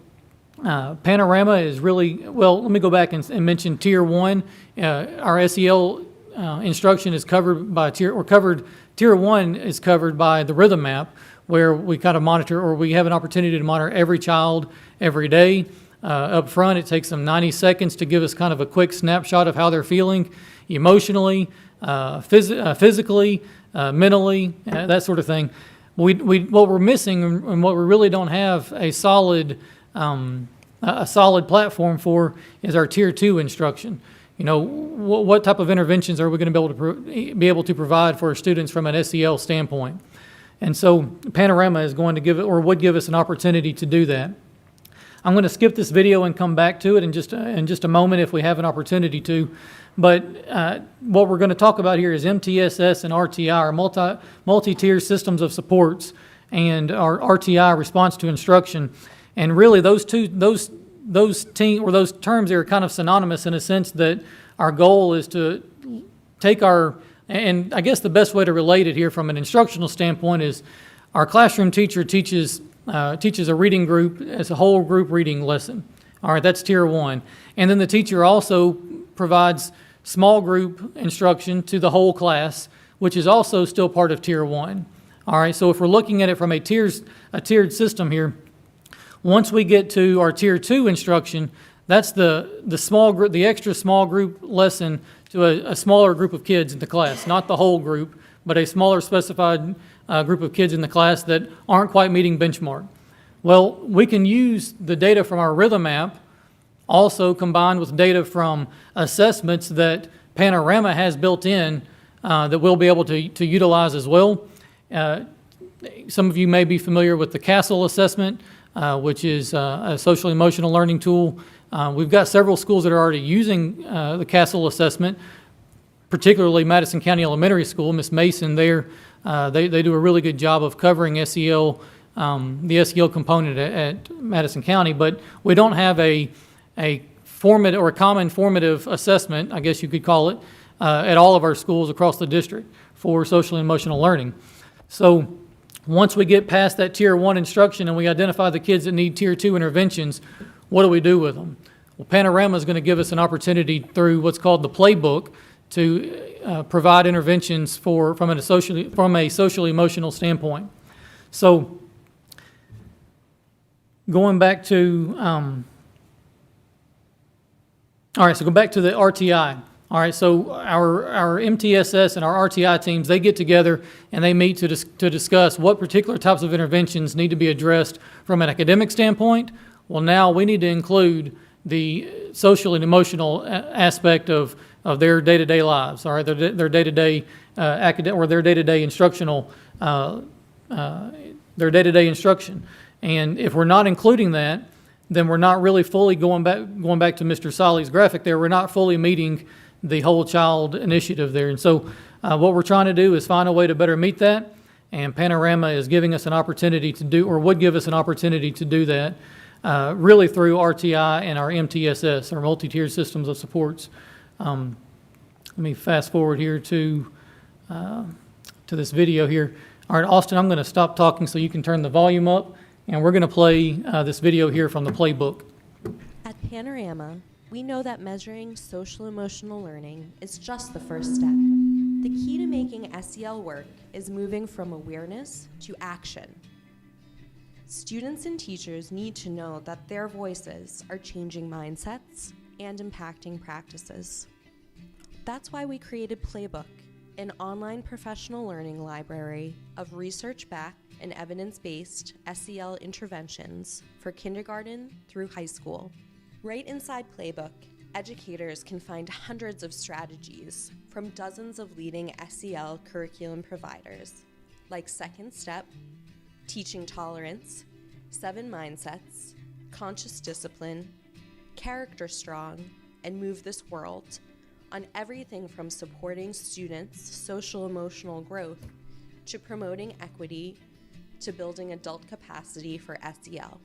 Panorama is really, well, let me go back and mention Tier 1. Our SEL instruction is covered by Tier 1 is covered by the rhythm map, where we kind of monitor, or we have an opportunity to monitor every child every day. Up front, it takes them 90 seconds to give us kind of a quick snapshot of how they're feeling emotionally, physically, mentally, that sort of thing. What we're missing and what we really don't have a solid platform for is our Tier 2 instruction. You know, what type of interventions are we going to be able to provide for our students from an SEL standpoint? And so Panorama is going to would give us an opportunity to do that. I'm going to skip this video and come back to it in just a moment if we have an opportunity to. But what we're going to talk about here is MTSS and RTI, our multi-tier systems of supports, and our RTI, response to instruction. And really, those terms are kind of synonymous in a sense that our goal is to take and I guess the best way to relate it here from an instructional standpoint is our classroom teacher teaches a reading group as a whole group reading lesson. All right, that's Tier 1. And then the teacher also provides small group instruction to the whole class, which is also still part of Tier 1. All right, so if we're looking at it from a tiered system here, once we get to our Tier 2 instruction, that's the small group, the extra small group lesson to a smaller group of kids in the class, not the whole group, but a smaller specified group of kids in the class that aren't quite meeting benchmark. Well, we can use the data from our rhythm app, also combined with data from assessments that Panorama has built in that we'll be able to utilize as well. Some of you may be familiar with the CASEL assessment, which is a social emotional learning tool. We've got several schools that are already using the CASEL assessment, particularly Madison County Elementary School. Miss Mason there, they do a really good job of covering SEL, the SEL component at Madison County, but we don't have a formative or a common formative assessment, I guess you could call it, at all of our schools across the district for social and emotional learning. So once we get past that Tier 1 instruction and we identify the kids that need Tier 2 interventions, what do we do with them? Well, Panorama is going to give us an opportunity through what's called the Playbook to provide interventions from a social emotional standpoint. So going back to, all right, so go back to the RTI. All right, so our MTSS and our RTI teams, they get together and they meet to discuss what particular types of interventions need to be addressed from an academic standpoint. Well, now we need to include the social and emotional aspect of their day-to-day lives, all right, their day-to-day academic or their day-to-day instructional, their day-to-day instruction. And if we're not including that, then we're not really fully going back to Mr. Solly's graphic there. We're not fully meeting the whole child initiative there. And so what we're trying to do is find a way to better meet that. And Panorama is giving us an opportunity to do, or would give us an opportunity to do that, really through RTI and our MTSS, our multi-tiered systems of supports. Let me fast forward here to this video here. All right, Austin, I'm going to stop talking so you can turn the volume up, and we're going to play this video here from the Playbook. At Panorama, we know that measuring social-emotional learning is just the first step. The key to making SEL work is moving from awareness to action. Students and teachers need to know that their voices are changing mindsets and impacting practices. That's why we created Playbook, an online professional learning library of research-backed and evidence-based SEL interventions for kindergarten through high school. Right inside Playbook, educators can find hundreds of strategies from dozens of leading SEL curriculum providers, like Second Step, Teaching Tolerance, 7 Mindsets, Conscious Discipline, Character Strong, and Move This World, on everything from supporting students' social-emotional growth to promoting equity to building adult capacity for SEL.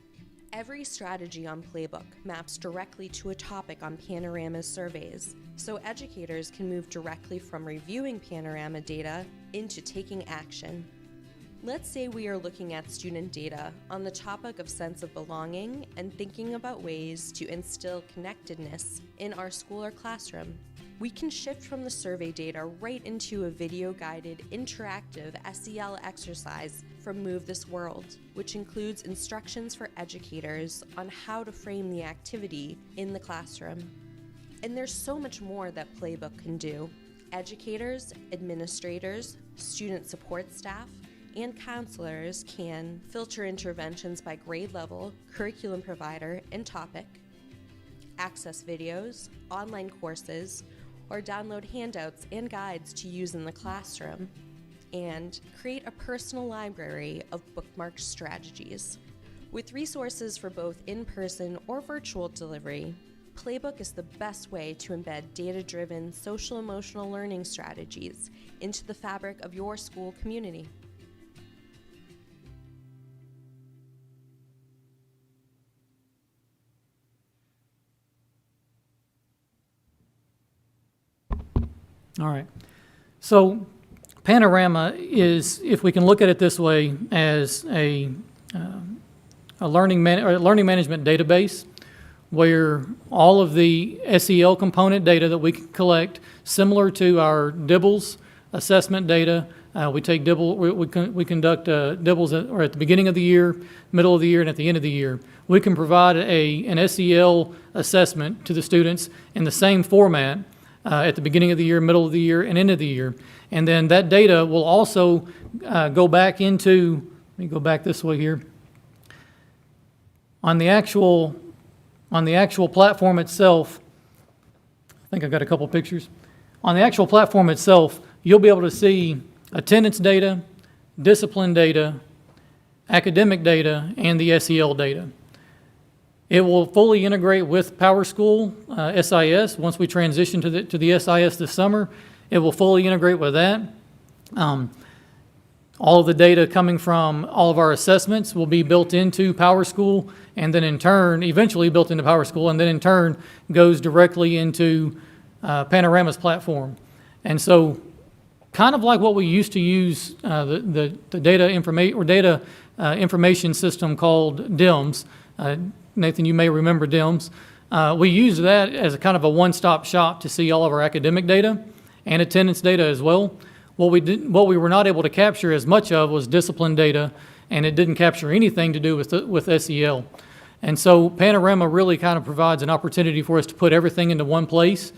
Every strategy on Playbook maps directly to a topic on Panorama's surveys, so educators can move directly from reviewing Panorama data into taking action. Let's say we are looking at student data on the topic of sense of belonging and thinking about ways to instill connectedness in our school or classroom. We can shift from the survey data right into a video-guided, interactive SEL exercise from Move This World, which includes instructions for educators on how to frame the activity in the classroom. And there's so much more that Playbook can do. Educators, administrators, student support staff, and counselors can filter interventions by grade level, curriculum provider, and topic, access videos, online courses, or download handouts and guides to use in the classroom, and create a personal library of bookmarked strategies. With resources for both in-person or virtual delivery, Playbook is the best way to embed data-driven social-emotional learning strategies into the fabric of your school community. All right. So Panorama is, if we can look at it this way, as a learning management database where all of the SEL component data that we can collect, similar to our DIBELS assessment data. We take DIBEL, we conduct DIBELS at the beginning of the year, middle of the year, and at the end of the year. We can provide an SEL assessment to the students in the same format at the beginning of the year, middle of the year, and end of the year. And then that data will also go back into, let me go back this way here. On the actual platform itself, I think I've got a couple pictures. On the actual platform itself, you'll be able to see attendance data, discipline data, academic data, and the SEL data. It will fully integrate with PowerSchool SIS. Once we transition to the SIS this summer, it will fully integrate with that. All of the data coming from all of our assessments will be built into PowerSchool, and then in turn, eventually built into PowerSchool, and then in turn goes directly into Panorama's platform. And so, kind of like what we used to use the data information system called DIMS. Nathan, you may remember DIMS. We used that as a kind of a one-stop shop to see all of our academic data and attendance data as well. What we were not able to capture as much of was discipline data, and it didn't capture anything to do with SEL. And so Panorama really kind of provides an opportunity for us to put everything into one place.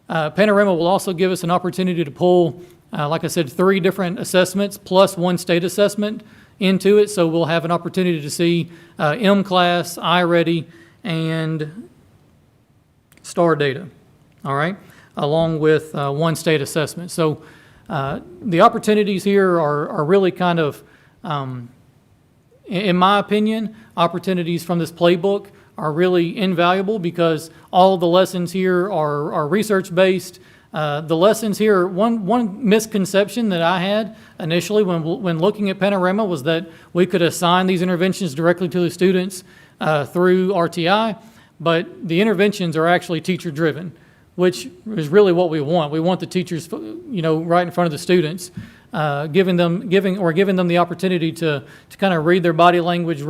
Panorama will also give us an opportunity to pull, like I said, 3 different assessments plus 1 state assessment into it. So we'll have an opportunity to see M-Class, iReady, and STAR data, all right, along with 1 state assessment. So the opportunities here are really kind of, in my opinion, opportunities from this playbook are really invaluable because all of the lessons here are research-based. The lessons here, one misconception that I had initially when looking at Panorama was that we could assign these interventions directly to the students through RTI, but the interventions are actually teacher-driven, which is really what we want. We want the teachers, right in front of the students, giving them the opportunity to kind of read their body language,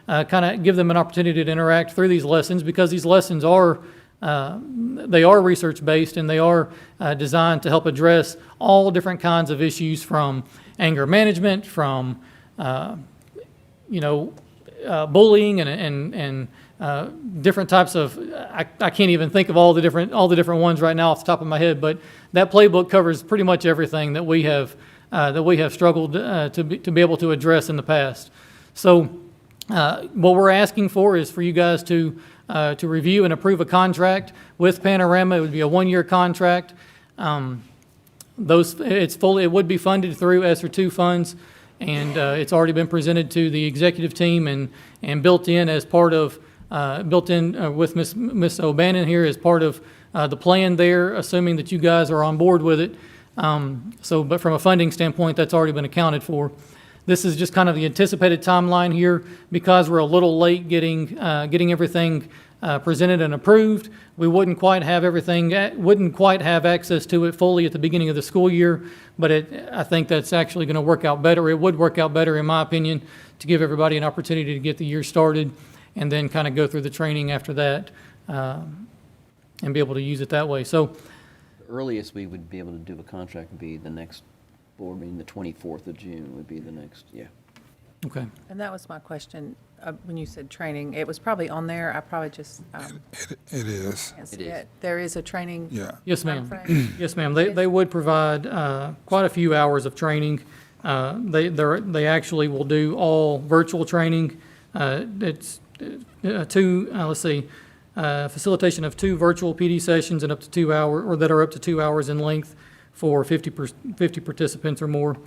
kind of give them an opportunity to interact through these lessons, because these lessons are research-based, and they are designed to help address all different kinds of issues, from anger management, from bullying, and different types of. I can't even think of all the different ones right now off the top of my head, but that playbook covers pretty much everything that we have struggled to be able to address in the past. So what we're asking for is for you guys to review and approve a contract with Panorama. It would be a 1-year contract. It would be funded through ESSER II funds, and it's already been presented to the executive team and built in as part of with Ms. O'Bannon here as part of the plan there, assuming that you guys are on board with it. But from a funding standpoint, that's already been accounted for. This is just kind of the anticipated timeline here. Because we're a little late getting everything presented and approved, we wouldn't quite have access to it fully at the beginning of the school year, but I think that's actually going to work out better. It would work out better, in my opinion, to give everybody an opportunity to get the year started and then kind of go through the training after that and be able to use it that way. So The earliest we would be able to do a contract would be the next board meeting, the 24th of June would be the next, yeah. okay. And that was my question, when you said training. It was probably on there. I probably just It is, can't It see is. it. There is a training. yeah. Yes, ma'am. timeframe? Yes, ma'am. They would provide quite a few hours of training. They actually will do all virtual training. It's facilitation of 2 virtual PD sessions and up to 2 hours, or that are up to 2 hours in length for 50 participants or more,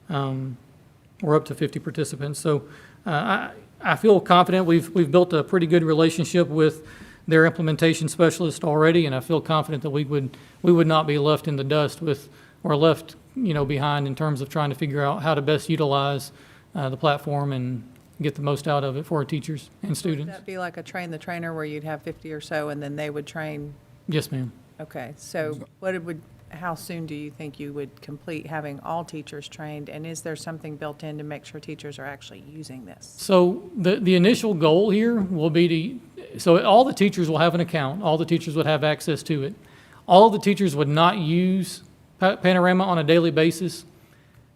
or up to 50 participants. So I feel confident. We've built a pretty good relationship with their implementation specialist already, and I feel confident that we would not be left in the dust with, or left, behind in terms of trying to figure out how to best utilize the platform and get the most out of it for our teachers and Would students. that be like a train the trainer where you'd have 50 or so and then they would train? Yes, ma'am. Okay, so how soon do you think you would complete having all teachers trained? And is there something built in to make sure teachers are actually using this? So the initial goal here will be so all the teachers will have an account. All the teachers would have access to it. All the teachers would not use Panorama on a daily basis.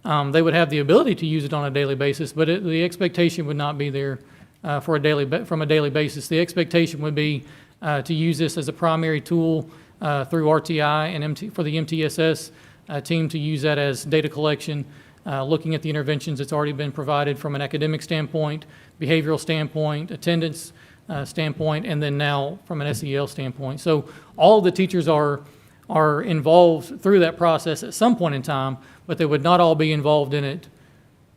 They would have the ability to use it on a daily basis, but the expectation would not be there from a daily basis. The expectation would be to use this as a primary tool through RTI and for the MTSS team to use that as data collection, looking at the interventions that's already been provided from an academic standpoint, behavioral standpoint, attendance standpoint, and then now from an SEL standpoint. So all of the teachers are involved through that process at some point in time, but they would not all be involved in it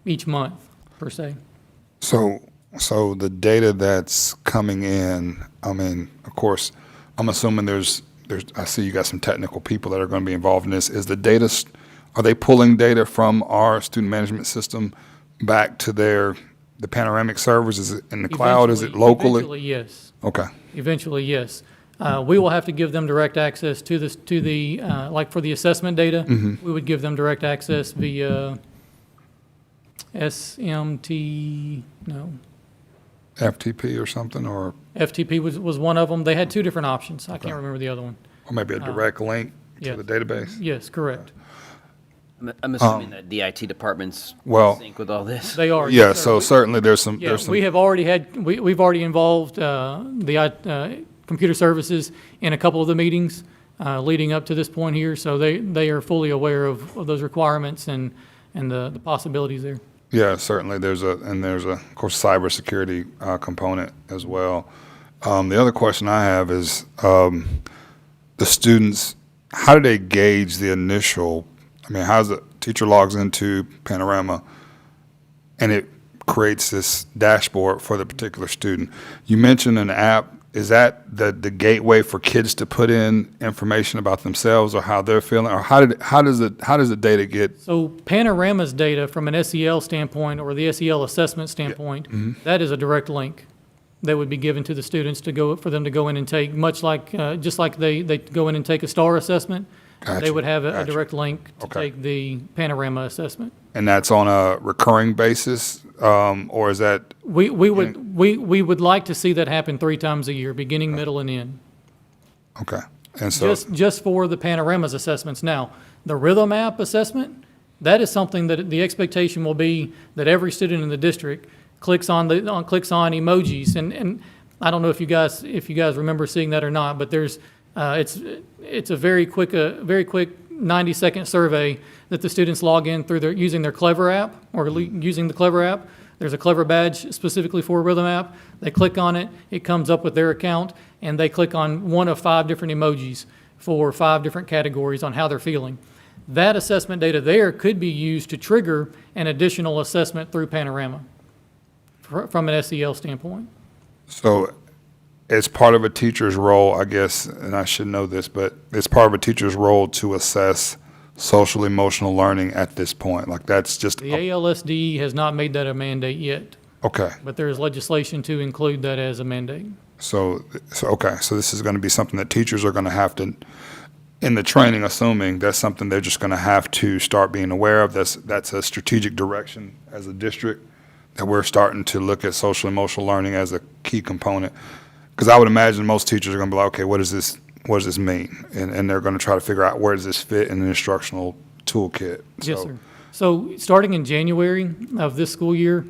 each month, per se. So the data that's coming in, I mean, of course, I'm assuming I see you got some technical people that are going to be involved in this. Is the data, are they pulling data from our student management system back to the panoramic servers? Is it in the cloud? Is it locally? Eventually, yes. Okay. Eventually, yes. We will have to give them direct access to the like for the assessment data, we would give them direct access via FTP or something, or FTP was one of them. They had 2 different options. I can't remember the other one. maybe a direct link to yes. the database? Yes, correct. I'm assuming that the IT department's Well- sync with all this. They are. Yeah, yes, sir. so certainly there's some, Yeah, we have already we've already involved the computer services in a couple of the meetings leading up to this point here, so they are fully aware of those requirements and the possibilities there. yeah, certainly there's of course, cybersecurity component as well. The other question I have is, the students, how do they gauge the initial, how's the teacher logs into Panorama and it creates this dashboard for the particular student? You mentioned an app. Is that the gateway for kids to put in information about themselves or how they're feeling, or how does the data get? So Panorama's data from an SEL standpoint or the SEL assessment standpoint, that is a direct link that would be given to the students for them to go in and take, much like, just like they go in and take a STAR assessment. Gotcha, They would have a gotcha. direct link to Okay. take the Panorama assessment. And that's on a recurring basis, or is that? We would like to see that happen 3 times a year, beginning, middle, and end. Okay. And so, Just for the Panorama's assessments. Now, the Rhythm app assessment, that is something that the expectation will be that every student in the district clicks on emojis, and I don't know if you guys remember seeing that or not, but there's it's a very quick 90-second survey that the students log in through using their Clever app or using the Clever app. There's a Clever badge specifically for a Rhythm app. They click on it, it comes up with their account, and they click on one of 5 different emojis for 5 different categories on how they're feeling. That assessment data there could be used to trigger an additional assessment through Panorama from an SEL standpoint. so as part of a teacher's role, I guess, and I should know this, but it's part of a teacher's role to assess social emotional learning at this point? Like, that's just, The ALSD has not made that a mandate yet, okay. but there is legislation to include that as a mandate. So, okay, so this is going to be something that teachers are going to have to, in the training, assuming that's something they're just going to have to start being aware of. That's a strategic direction as a district, that we're starting to look at social emotional learning as a key component. Because I would imagine most teachers are going to be like, okay, what does this mean? And they're going to try to figure out, where does this fit in an instructional toolkit? Yes, So- sir. So starting in January of this school year,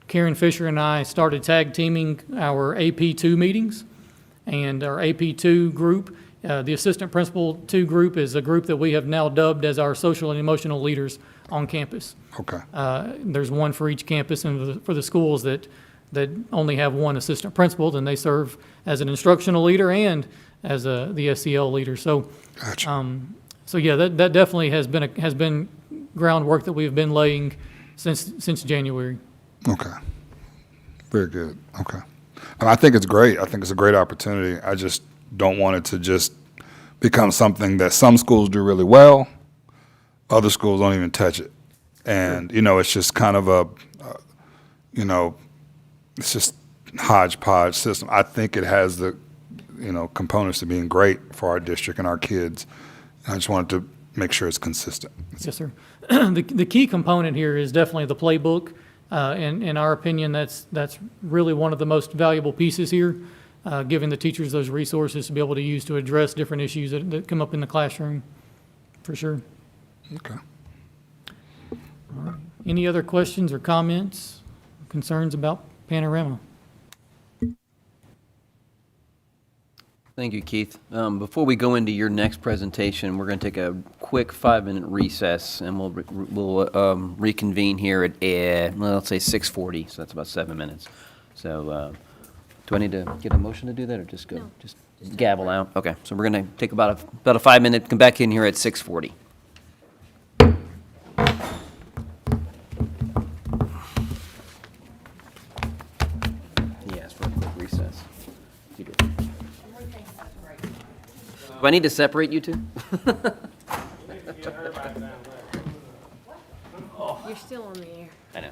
Karen Fisher and I started tag teaming our AP2 meetings. And our AP2 group, the Assistant Principal 2 group, is a group that we have now dubbed as our social and emotional leaders on campus. Okay, There's one for each campus, and for the schools that only have one assistant principal, then they serve as an instructional leader and as the SEL leader. So, gotcha. so yeah, that definitely has been groundwork that we've been laying since January. Okay. Very good. Okay. And I think it's great. I think it's a great opportunity. I just don't want it to just become something that some schools do really well, other schools don't even touch it. And, it's just kind of it's just hodgepodge system. I think it has the, components to being great for our district and our kids. I just wanted to make sure it's consistent. Yes, sir. The key component here is definitely the playbook. In our opinion, that's really one of the most valuable pieces here, giving the teachers those resources to be able to use to address different issues that come up in the classroom, for sure. Okay. Any other questions or comments, concerns about Panorama? Thank you, Keith. Before we go into your next presentation, we're going to take a quick 5-minute recess, and we'll reconvene here at, let's say 6:40, so that's about 7 minutes. So do I need to get a motion to do that, or just go? No. Just gavel out? Okay, so we're going to take about a 5-minute, come back in here at 6:40. Yes, for a quick recess. You do. Do I need to separate you two? We need to get her back down there. You're still on the air. I know.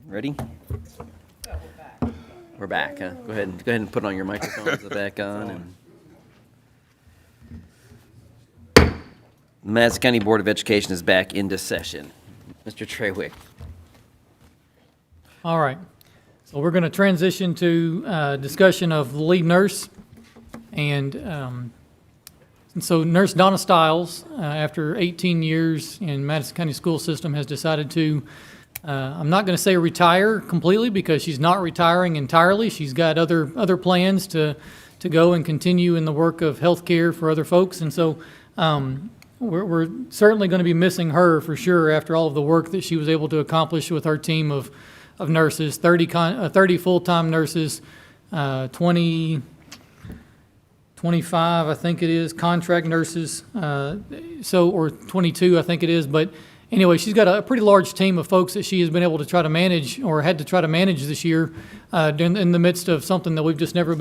Ready? We're back, huh? Go ahead and put on your microphones back on. And Madison County Board of Education is back into session. Mr. Trawick. All right. So we're going to transition to discussion of the lead nurse. And so Nurse Donna Stiles, after 18 years in Madison County School System, has decided to, I'm not going to say retire completely because she's not retiring entirely. She's got other plans to go and continue in the work of healthcare for other folks. And so we're certainly going to be missing her for sure after all of the work that she was able to accomplish with her team of nurses, 30 full-time nurses, 25, I think it is, contract nurses, or 22, I think it is. But anyway, she's got a pretty large team of folks that she has been able to try to manage, or had to try to manage this year, in the midst of something that we've just never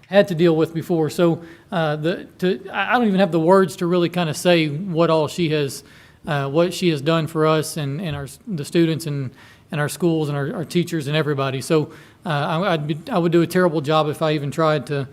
had to deal with before. So I don't even have the words to really kind of say what all she has done for us and the students and our schools and our teachers and everybody. So I would do a terrible job if I even tried to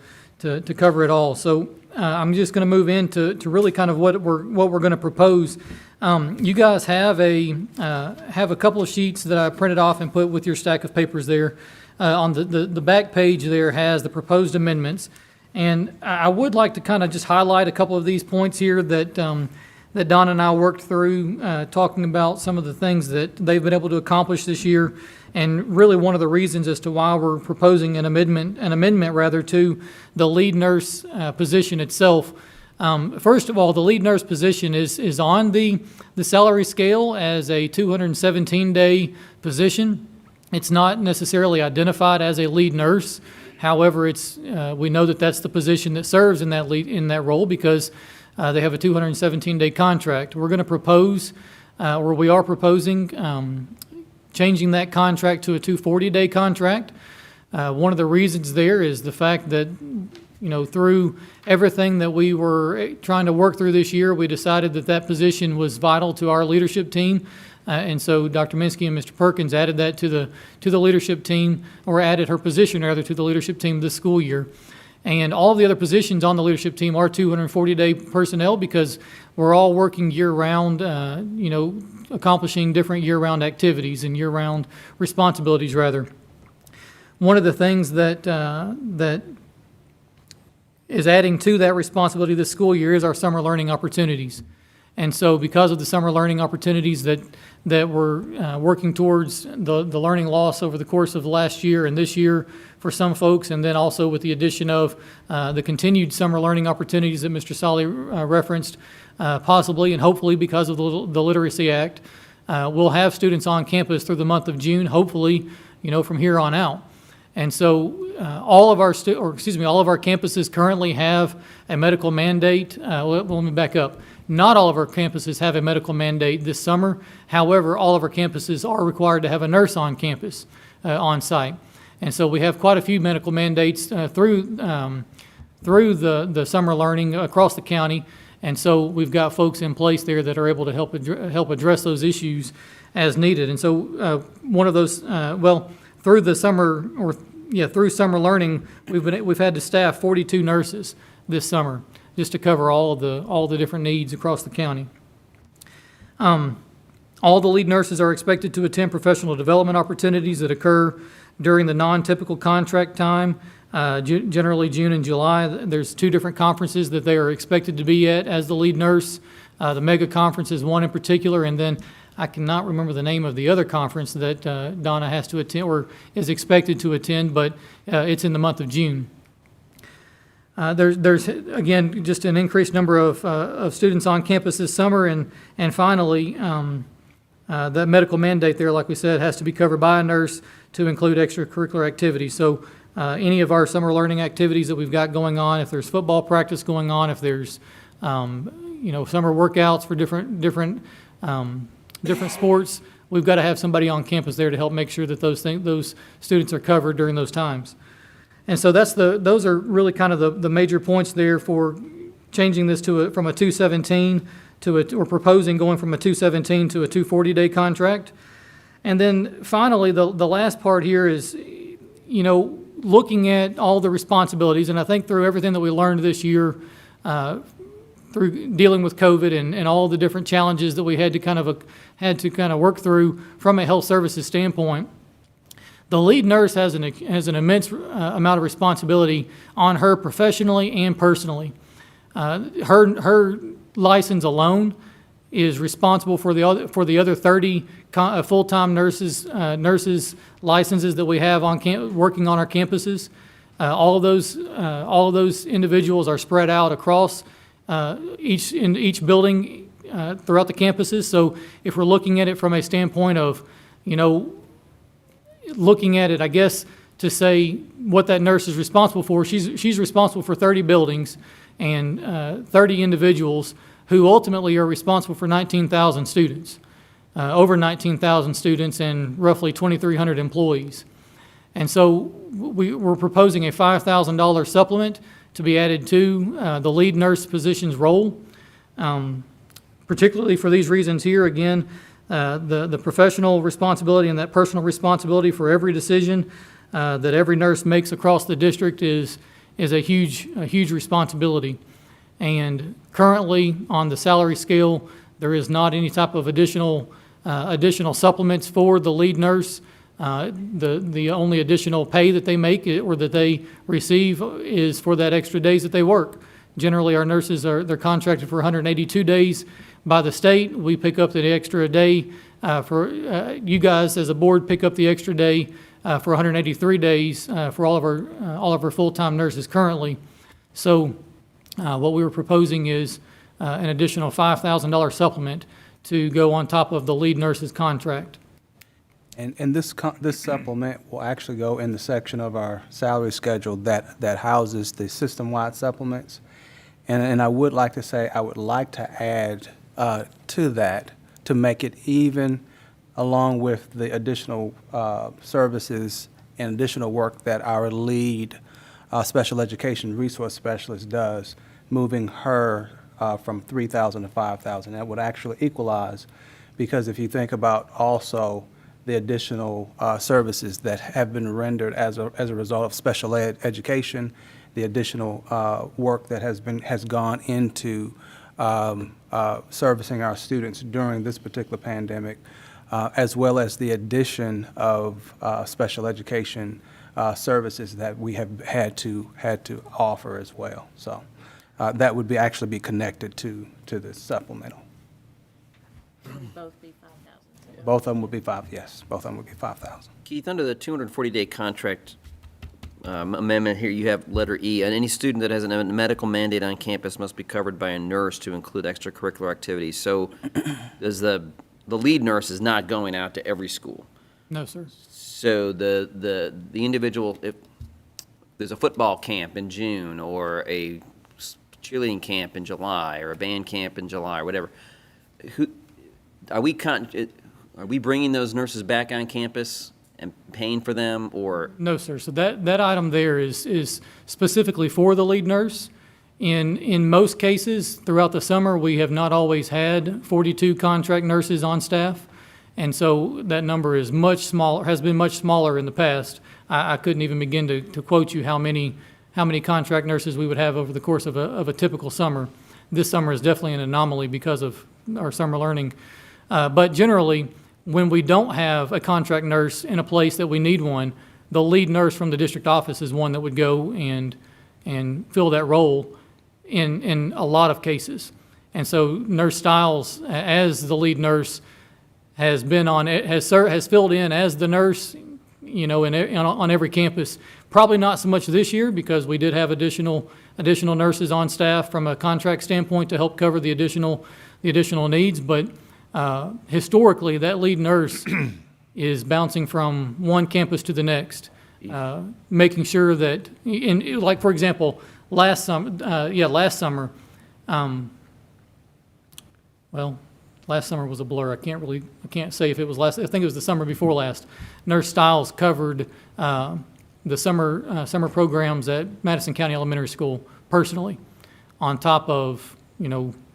cover it all. So I'm just going to move into really kind of what we're going to propose. You guys have a couple of sheets that I printed off and put with your stack of papers there. On the back page there has the proposed amendments, and I would like to kind of just highlight a couple of these points here that Don and I worked through, talking about some of the things that they've been able to accomplish this year, and really one of the reasons as to why we're proposing an amendment to the lead nurse position itself. First of all, the lead nurse position is on the salary scale as a 217-day position. It's not necessarily identified as a lead nurse. However, we know that that's the position that serves in that role because they have a 217-day contract. We're going to propose, or we are proposing, changing that contract to a 240-day contract. One of the reasons there is the fact that, through everything that we were trying to work through this year, we decided that position was vital to our leadership team. And so Dr. Minsky and Mr. Perkins added that to the leadership team, or added her position rather to the leadership team this school year. And all the other positions on the leadership team are 240-day personnel because we're all working year-round, accomplishing different year-round activities and year-round responsibilities, rather. One of the things that is adding to that responsibility this school year is our summer learning opportunities. And so because of the summer learning opportunities that we're working towards, the learning loss over the course of the last year and this year for some folks, and then also with the addition of the continued summer learning opportunities that Mr. Solly referenced, possibly and hopefully because of the Literacy Act, we'll have students on campus through the month of June, hopefully, from here on out. And so all of our campuses currently have a medical mandate. Let me back up. Not all of our campuses have a medical mandate this summer. However, all of our campuses are required to have a nurse on campus, on site. And so we have quite a few medical mandates through the summer learning across the county. And so we've got folks in place there that are able to help address those issues as needed. And so one of those, through summer learning, we've had to staff 42 nurses this summer, just to cover all the different needs across the county. All the lead nurses are expected to attend professional development opportunities that occur during the non-typical contract time, generally June and July. There's 2 different conferences that they are expected to be at as the lead nurse. The mega conference is one in particular, and then I cannot remember the name of the other conference that Donna has to attend or is expected to attend, but it's in the month of June. There's again just an increased number of students on campus this summer, and finally, that medical mandate there, like we said, has to be covered by a nurse to include extracurricular activities. So any of our summer learning activities that we've got going on, if there's football practice going on, if there's summer workouts for different sports, we've got to have somebody on campus there to help make sure that those students are covered during those times. And so those are really kind of the major points there for changing this from a 217 we're proposing going from a 217 to a 240-day contract. And then finally, the last part here is, looking at all the responsibilities, and I think through everything that we learned this year, through dealing with COVID and all the different challenges that we had to kind of work through from a health services standpoint, the lead nurse has an immense amount of responsibility on her professionally and personally. Her license alone is responsible for the other 30 full-time nurses licenses that we have working on our campuses. All of those individuals are spread out across each building throughout the campuses. So if we're looking at it from a standpoint of, looking at it, I guess, to say what that nurse is responsible for, she's responsible for 30 buildings and 30 individuals who ultimately are responsible for 19,000 students, over 19,000 students and roughly 2,300 employees. And so we're proposing a $5,000 supplement to be added to the lead nurse position's role, particularly for these reasons here. Again, the professional responsibility and that personal responsibility for every decision that every nurse makes across the district is a huge responsibility. And currently, on the salary scale, there is not any type of additional supplements for the lead nurse. The only additional pay that they make or that they receive is for that extra days that they work. Generally, our nurses they're contracted for 182 days by the state. We pick up the extra day for you guys as a board pick up the extra day for 183 days for all of our full-time nurses currently. So what we were proposing is an additional $5,000 supplement to go on top of the lead nurse's contract. And this supplement will actually go in the section of our salary schedule that houses the system-wide supplements. And I would like to say, I would like to add to that to make it even, along with the additional services and additional work that our lead special education resource specialist does, moving her from 3,000 to 5,000. That would actually equalize, because if you think about also the additional services that have been rendered as a result of special ed education, the additional work that has gone into servicing our students during this particular pandemic, as well as the addition of special education services that we have had to offer as well. So that would actually be connected to this supplemental. Both be 5,000. Both of them would be yes, both of them would be 5,000. Keith, under the 240-day contract amendment here, you have letter E, and any student that has a medical mandate on campus must be covered by a nurse to include extracurricular activities. So does the lead nurse is not going out to every school? No, sir. So the individual, if there's a football camp in June or a cheerleading camp in July or a band camp in July or whatever, are we bringing those nurses back on campus and paying for them, or? No, sir. So that item there is specifically for the lead nurse. In most cases, throughout the summer, we have not always had 42 contract nurses on staff, and so that number is much smaller, has been much smaller in the past. I couldn't even begin to quote you how many contract nurses we would have over the course of a typical summer. This summer is definitely an anomaly because of our summer learning. But generally, when we don't have a contract nurse in a place that we need one, the lead nurse from the district office is one that would go and fill that role in a lot of cases. And so Nurse Stiles, as the lead nurse, has filled in as the nurse, on every campus. Probably not so much this year, because we did have additional nurses on staff from a contract standpoint to help cover the additional needs, but historically, that lead nurse is bouncing from one campus to the next, making sure that, like for example, last summer, last summer was a blur. I can't say if it was last. I think it was the summer before last. Nurse Stiles covered the summer programs at Madison County Elementary School personally, on top of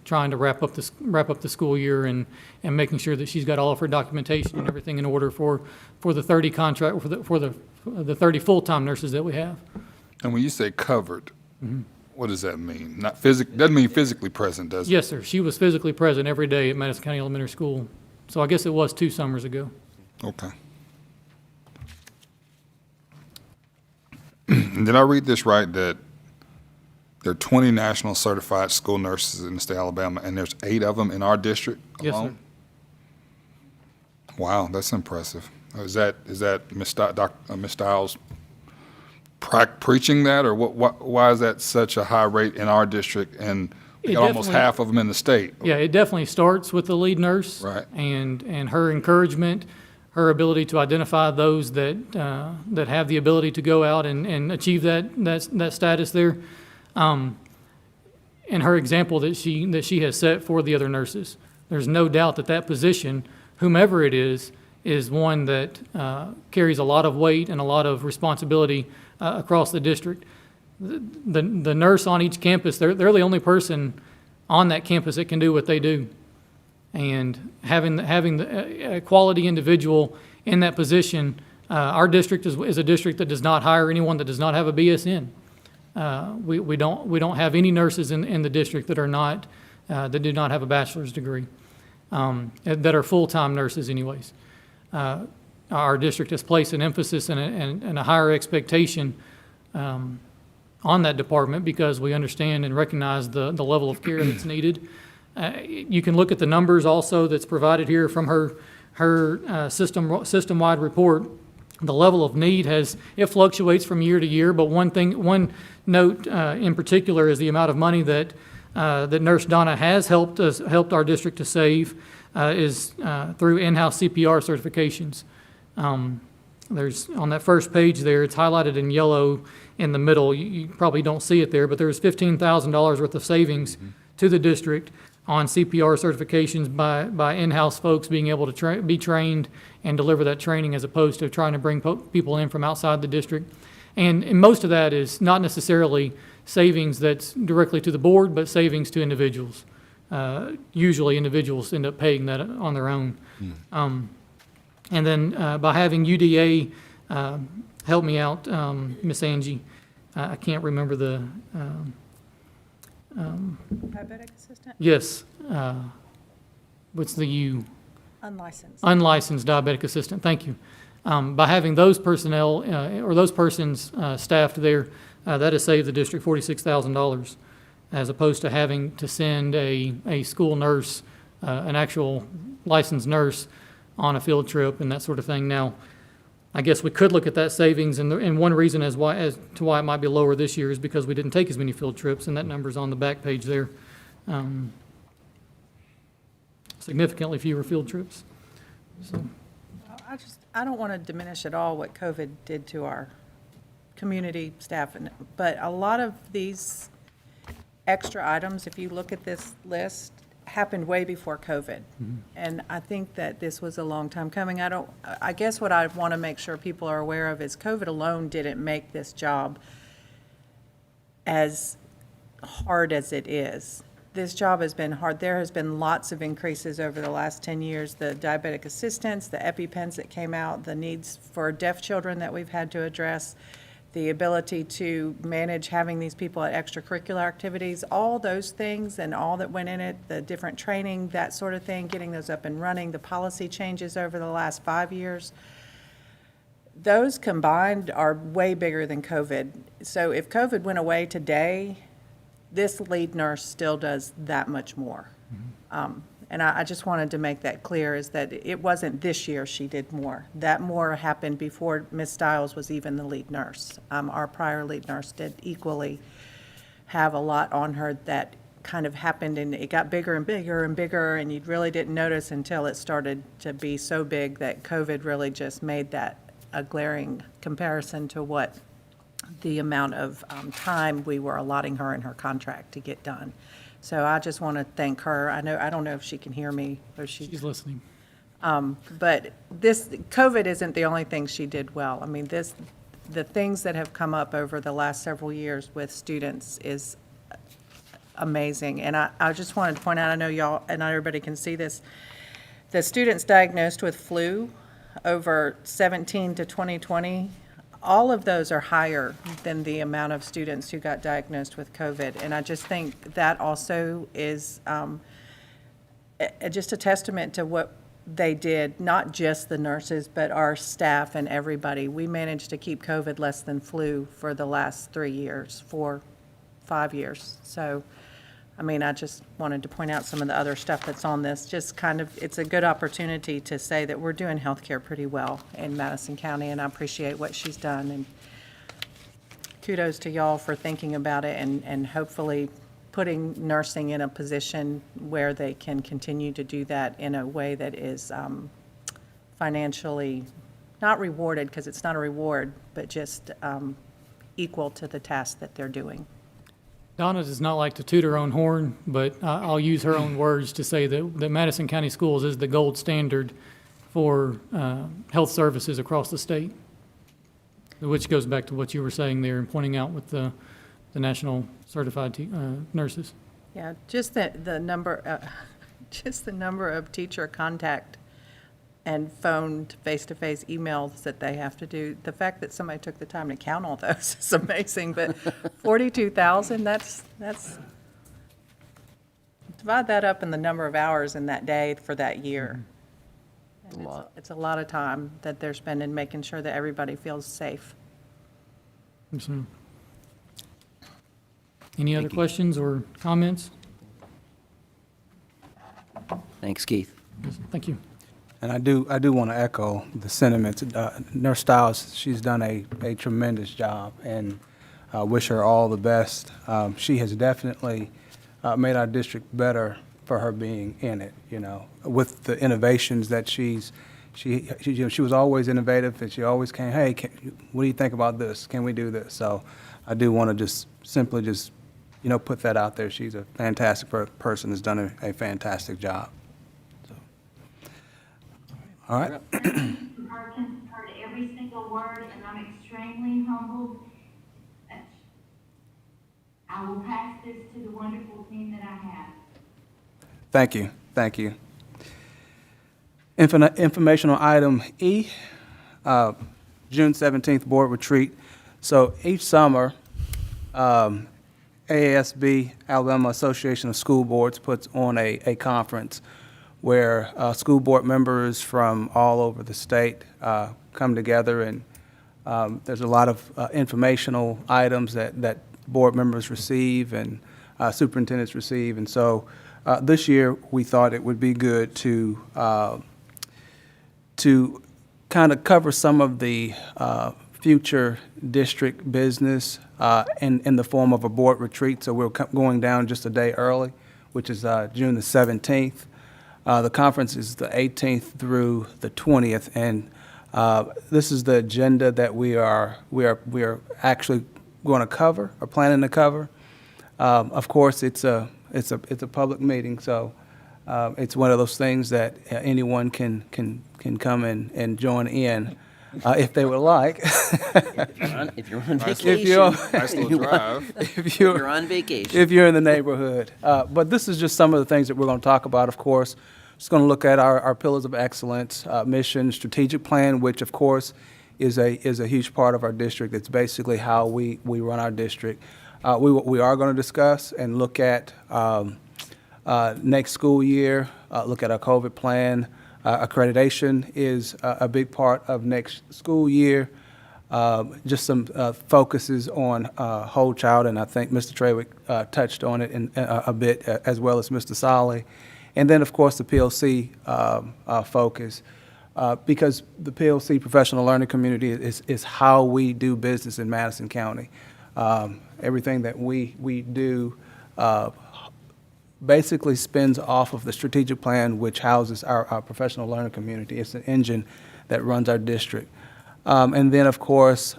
trying to wrap up the school year and making sure that she's got all of her documentation and everything in order for the 30 contract, for the 30 full-time nurses that we have. And when you say covered, what does that mean? Doesn't mean physically present, does it? Yes, sir. She was physically present every day at Madison County Elementary School. So I guess it was 2 summers ago. Okay. Did I read this right, that there are 20 national certified school nurses in the state of Alabama, and there's 8 of them in our district Yes, alone? Wow, that's impressive. Is that Ms. Stiles preaching that, or why is that such a high rate in our district, and we It got almost definitely- half of them in the state? Yeah, it definitely starts with the lead nurse. Right. And her encouragement, her ability to identify those that have the ability to go out and achieve that status there. And her example that she has set for the other nurses. There's no doubt that position, whomever it is one that carries a lot of weight and a lot of responsibility across the district. The nurse on each campus, they're the only person on that campus that can do what they do. And having a quality individual in that position, our district is a district that does not hire anyone that does not have a BSN. We don't have any nurses in the district that are not that do not have a bachelor's degree, that are full-time nurses anyways. Our district has placed an emphasis and a higher expectation on that department because we understand and recognize the level of care that's needed. You can look at the numbers also that's provided here from her system-wide report. The level of need it fluctuates from year to year, but one note in particular is the amount of money that Nurse Donna has helped our district to save is through in-house CPR certifications. There's on that first page there, it's highlighted in yellow in the middle. You probably don't see it there, but there's $15,000 worth of savings to the district on CPR certifications by in-house folks being able to be trained and deliver that training as opposed to trying to bring people in from outside the district. And most of that is not necessarily savings that's directly to the board, but savings to individuals. Usually individuals end up paying that on their own. And then by having UDA help me out, Miss Angie, I can't remember the, Diabetic assistant? yes, what's the U? Unlicensed. Unlicensed diabetic assistant, thank you. By having those personnel, or those persons staffed there, that has saved the district $46,000, as opposed to having to send a school nurse, an actual licensed nurse, on a field trip and that sort of thing. Now, I guess we could look at that savings, and one reason as to why it might be lower this year is because we didn't take as many field trips, and that number's on the back page there. Significantly fewer field trips. So, I don't want to diminish at all what COVID did to our community staff, but a lot of these extra items, if you look at this list, happened way before COVID. And I think that this was a long time coming. I guess what I want to make sure people are aware of is COVID alone didn't make this job as hard as it is. This job has been hard. There has been lots of increases over the last 10 years. The diabetic assistants, the EpiPens that came out, the needs for deaf children that we've had to address, the ability to manage having these people at extracurricular activities, all those things and all that went in it, the different training, that sort of thing, getting those up and running, the policy changes over the last 5 years. Those combined are way bigger than COVID. So if COVID went away today, this lead nurse still does that much more. And I just wanted to make that clear, is that it wasn't this year she did more. That more happened before Ms. Stiles was even the lead nurse. Our prior lead nurse did equally have a lot on her that kind of happened, and it got bigger and bigger and bigger, and you really didn't notice until it started to be so big that COVID really just made that a glaring comparison to what the amount of time we were allotting her in her contract to get done. So I just want to thank her. I don't know if she can hear me or she's listening. but COVID isn't the only thing she did well. I mean, the things that have come up over the last several years with students is amazing. And I just wanted to point out, I know y'all, and not everybody can see this, the students diagnosed with flu over 17 to 2020, all of those are higher than the amount of students who got diagnosed with COVID. And I just think that also is just a testament to what they did, not just the nurses, but our staff and everybody. We managed to keep COVID less than flu for the last 3 years, 5 years. So, I mean, I just wanted to point out some of the other stuff that's on this. Just kind of, it's a good opportunity to say that we're doing healthcare pretty well in Madison County, and I appreciate what she's done. And kudos to y'all for thinking about it and hopefully putting nursing in a position where they can continue to do that in a way that is financially not rewarded, because it's not a reward, but just equal to the task that they're doing. Donna does not like to toot her own horn, but I'll use her own words to say that Madison County Schools is the gold standard for health services across the state, which goes back to what you were saying there and pointing out with the national certified nurses. Yeah, just the number, just the number of teacher contact and phoned face-to-face emails that they have to do. The fact that somebody took the time to count all those is amazing, but 42,000, that's, divide that up in the number of hours in that day for that year. And it's a lot of time that they're spending making sure that everybody feels safe. Yes, ma'am. Any other questions or comments? Thanks, Keith. Thank you. And I do want to echo the sentiments. Nurse Stiles, she's done a tremendous job, and wish her all the best. She has definitely made our district better for her being in it, you know, with the innovations that she was always innovative, and she always came, hey, what do you think about this? Can we do this? So I do want to just simply put that out there. She's a fantastic person, has done a fantastic job. All right. Mr. Perkins heard every single word, and I'm extremely humbled. I will pass this to the wonderful team that I have. Thank you. Thank you. Informational item E, June 17th board retreat. So each summer, AASB, Alabama Association of School Boards, puts on a conference where school board members from all over the state come together, and there's a lot of informational items that board members receive and superintendents receive. And so this year, we thought it would be good to kind of cover some of the future district business in the form of a board retreat. So we're going down just a day early, which is June the 17th. The conference is the 18th through the 20th, and this is the agenda that we are actually going to cover, or planning to cover. Of course, it's a public meeting, so it's one of those things that anyone can come and join in if they would like. If you're on Nice vacation. Nice little drive. If You're on vacation. if you're in the neighborhood. But this is just some of the things that we're going to talk about, of course. Just going to look at our pillars of excellence, mission, strategic plan, which, of course, is a huge part of our district. It's basically how we run our district. We are going to discuss and look at next school year, look at our COVID plan. Accreditation is a big part of next school year. Just some focuses on whole child, and I think Mr. Trawick touched on it a bit, as well as Mr. Solly. And then, of course, the PLC focus, because the PLC professional learning community is how we do business in Madison County. Everything that we do basically spins off of the strategic plan, which houses our professional learning community. It's an engine that runs our district. And then, of course,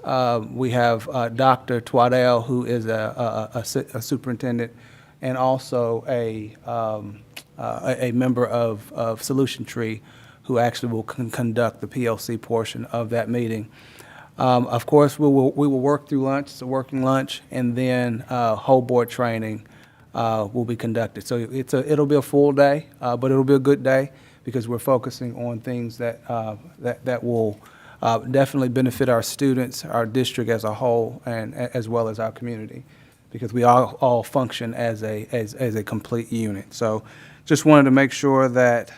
we have Dr. Twaddell, who is a superintendent and also a member of Solution Tree, who actually will conduct the PLC portion of that meeting. Of course, we will work through lunch. It's a working lunch, and then whole board training will be conducted. So it'll be a full day, but it'll be a good day because we're focusing on things that will definitely benefit our students, our district as a whole, and as well as our community, because we all function as a complete unit. So just wanted to make sure that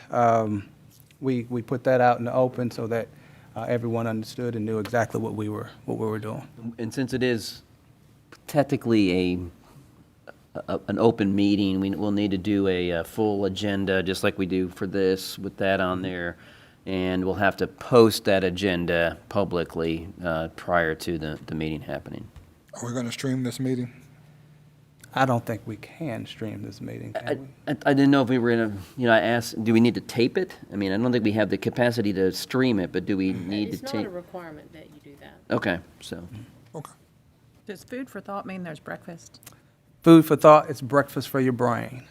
we put that out in the open so that everyone understood and knew exactly what we were doing. And since it is technically an open meeting, we'll need to do a full agenda, just like we do for this, with that on there. And we'll have to post that agenda publicly prior to the meeting happening. Are we going to stream this meeting? I don't think we can stream this meeting, can we? I didn't know if we were in I asked, do we need to tape it? I mean, I don't think we have the capacity to stream it, but do we need to It's not tape? a requirement that you do that. Okay, so, Okay. Does food for thought mean there's breakfast? Food for thought, it's breakfast for your brain.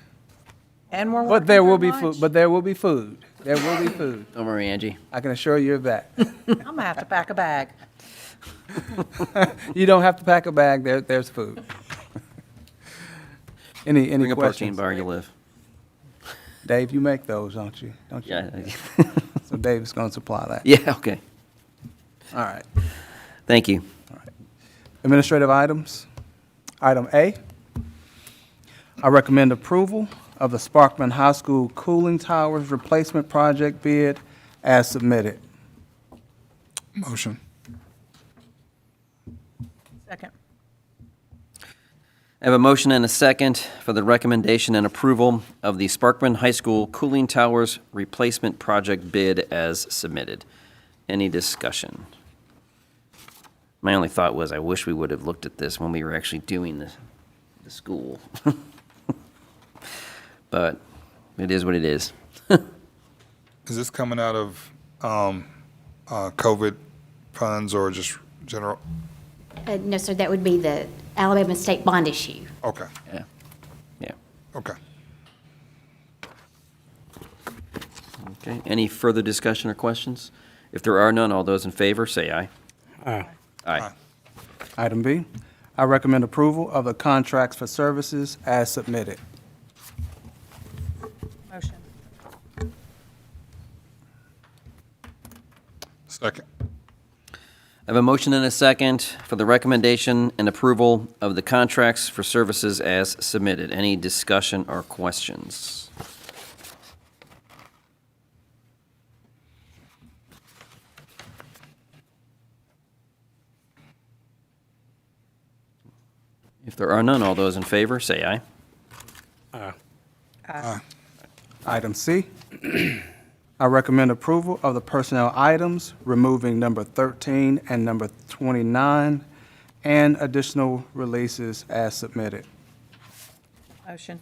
And we're But working there through will be lunch? food, but there will be food. There will be food. don't worry, Angie. I can assure you of that. I'm gonna have to pack a bag. You don't have to pack a bag, there's food. Any Bring a protein questions? bar, you live. Dave, you make those, don't you? Don't you? Yeah, So Dave's gonna supply that. yeah, okay. All right. Thank you. Administrative items. Item A, I recommend approval of the Sparkman High School cooling towers replacement project bid as submitted. Motion. Second. I have a motion and a second for the recommendation and approval of the Sparkman High School cooling towers replacement project bid as submitted. Any discussion? My only thought was I wish we would have looked at this when we were actually doing the school. But it is what it is. Is this coming out of COVID funds or just general? No, sir, that would be the Alabama State bond issue. Okay, Yeah. Yeah. okay. Okay. Any further discussion or questions? If there are none, all those in favor, say aye. Aye. Aye. Item B, I recommend approval of the contracts for services as submitted. Motion. Second. I have a motion and a second for the recommendation and approval of the contracts for services as submitted. Any discussion or questions? If there are none, all those in favor, say aye. Item C, I recommend approval of the personnel items, removing number 13 and number 29, and additional releases as submitted. Motion.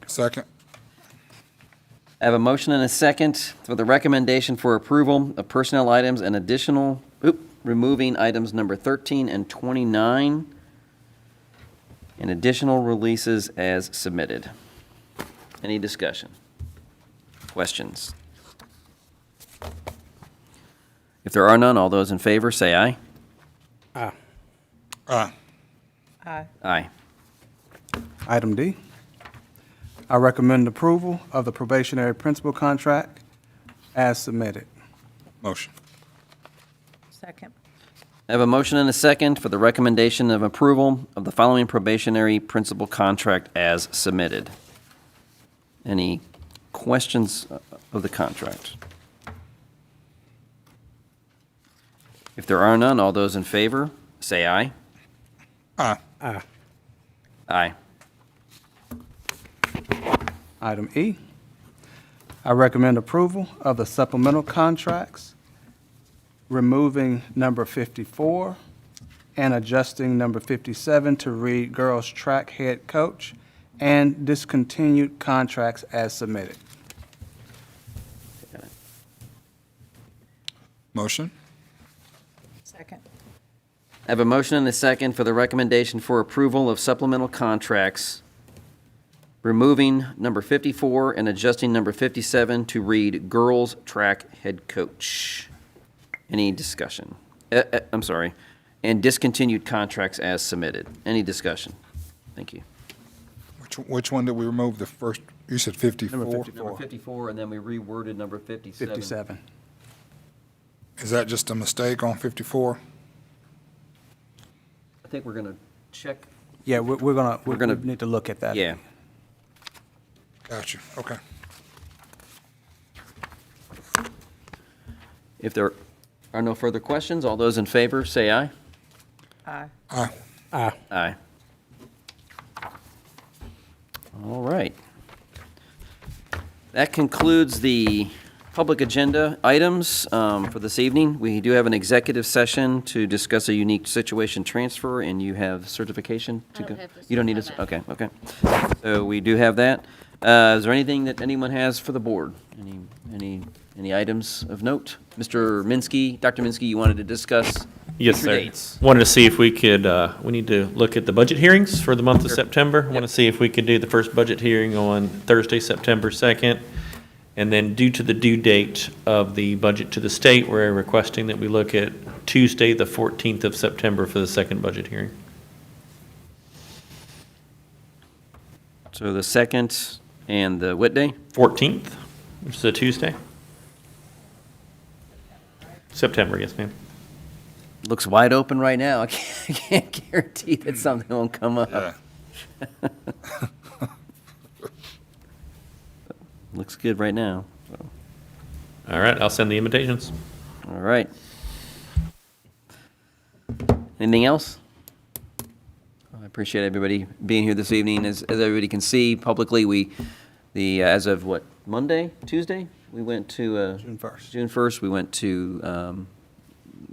Second. I have a motion and a second for the recommendation for approval of personnel items and removing items number 13 and 29, and additional releases as submitted. Any discussion? Questions? If there are none, all those in favor say aye. Aye. Aye. Aye. Item D, I recommend approval of the probationary principal contract as submitted. Motion. Second. I have a motion and a second for the recommendation of approval of the following probationary principal contract as submitted. Any questions of the contract? If there are none, all those in favor, say aye. Aye. Aye. Item E, I recommend approval of the supplemental contracts, removing number 54 and adjusting number 57 to read girls track head coach, and discontinued contracts as submitted. Motion. Second. I have a motion and a second for the recommendation for approval of supplemental contracts, removing number 54 and adjusting number 57 to read girls track head coach. Any discussion? I'm sorry. and discontinued contracts as submitted. Any discussion? Thank you. Which one did we remove the first? You said 54? Number 54. Number 54, and then we reworded number 57. 57. Is that just a mistake on 54? I think we're going to check. Yeah, we're We're gonna- we need to look at that. Yeah. Gotcha, okay. If there are no further questions, all those in favor, say aye. Aye. Aye. Aye. All right. That concludes the public agenda items for this evening. We do have an executive session to discuss a unique situation transfer, and you have certification to I go? don't have this You don't need on us? my Okay, okay. So we do have that. Is there anything that anyone has for the board? Any items of note? Mr. Minsky, Dr. Minsky, you wanted to discuss Yes, future sir. dates? Wanted to see if we could, we need to look at the budget hearings for the month of September. Want to see if we could do the first budget hearing on Thursday, September 2nd. And then due to the due date of the budget to the state, we're requesting that we look at Tuesday, the 14th of September for the second budget hearing. So the 2nd and the what day? 14th, which is a Tuesday. September, yes, ma'am. Looks wide open right now. I can't guarantee that something won't come up. Yeah. Looks good right now. So, All right, I'll send the invitations. all right. Anything else? I appreciate everybody being here this evening. As everybody can see publicly, as of what, Monday, Tuesday? We went to, June 1st. June 1st, we went to,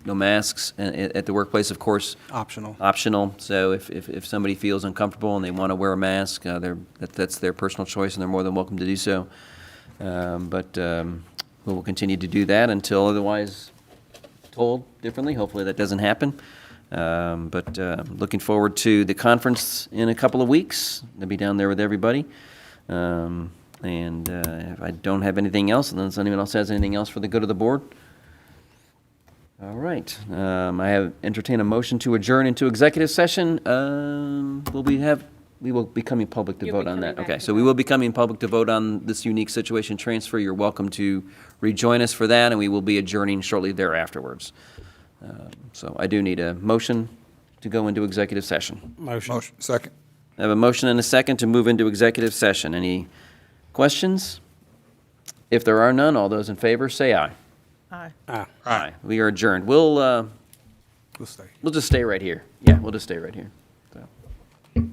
no masks at the workplace, of course. Optional. Optional, so if somebody feels uncomfortable and they want to wear a mask, that's their personal choice, and they're more than welcome to do so. But we will continue to do that until otherwise told differently. Hopefully that doesn't happen. But looking forward to the conference in a couple of weeks. I'll be down there with everybody. And if I don't have anything else, unless anyone else has anything else for the good of the board. All right. I have entertained a motion to adjourn into executive session. We will be coming public to You'll vote be on that. coming back Okay, to so we will be coming public to vote on this unique situation transfer. You're welcome to rejoin us for that, and we will be adjourning shortly thereafterwards. So I do need a motion to go into executive session. Motion, second. I have a motion and a second to move into executive session. Any questions? If there are none, all those in favor, say aye. Aye. Aye. We are adjourned. We'll We'll stay. just stay right here. Yeah, we'll just stay right here. So.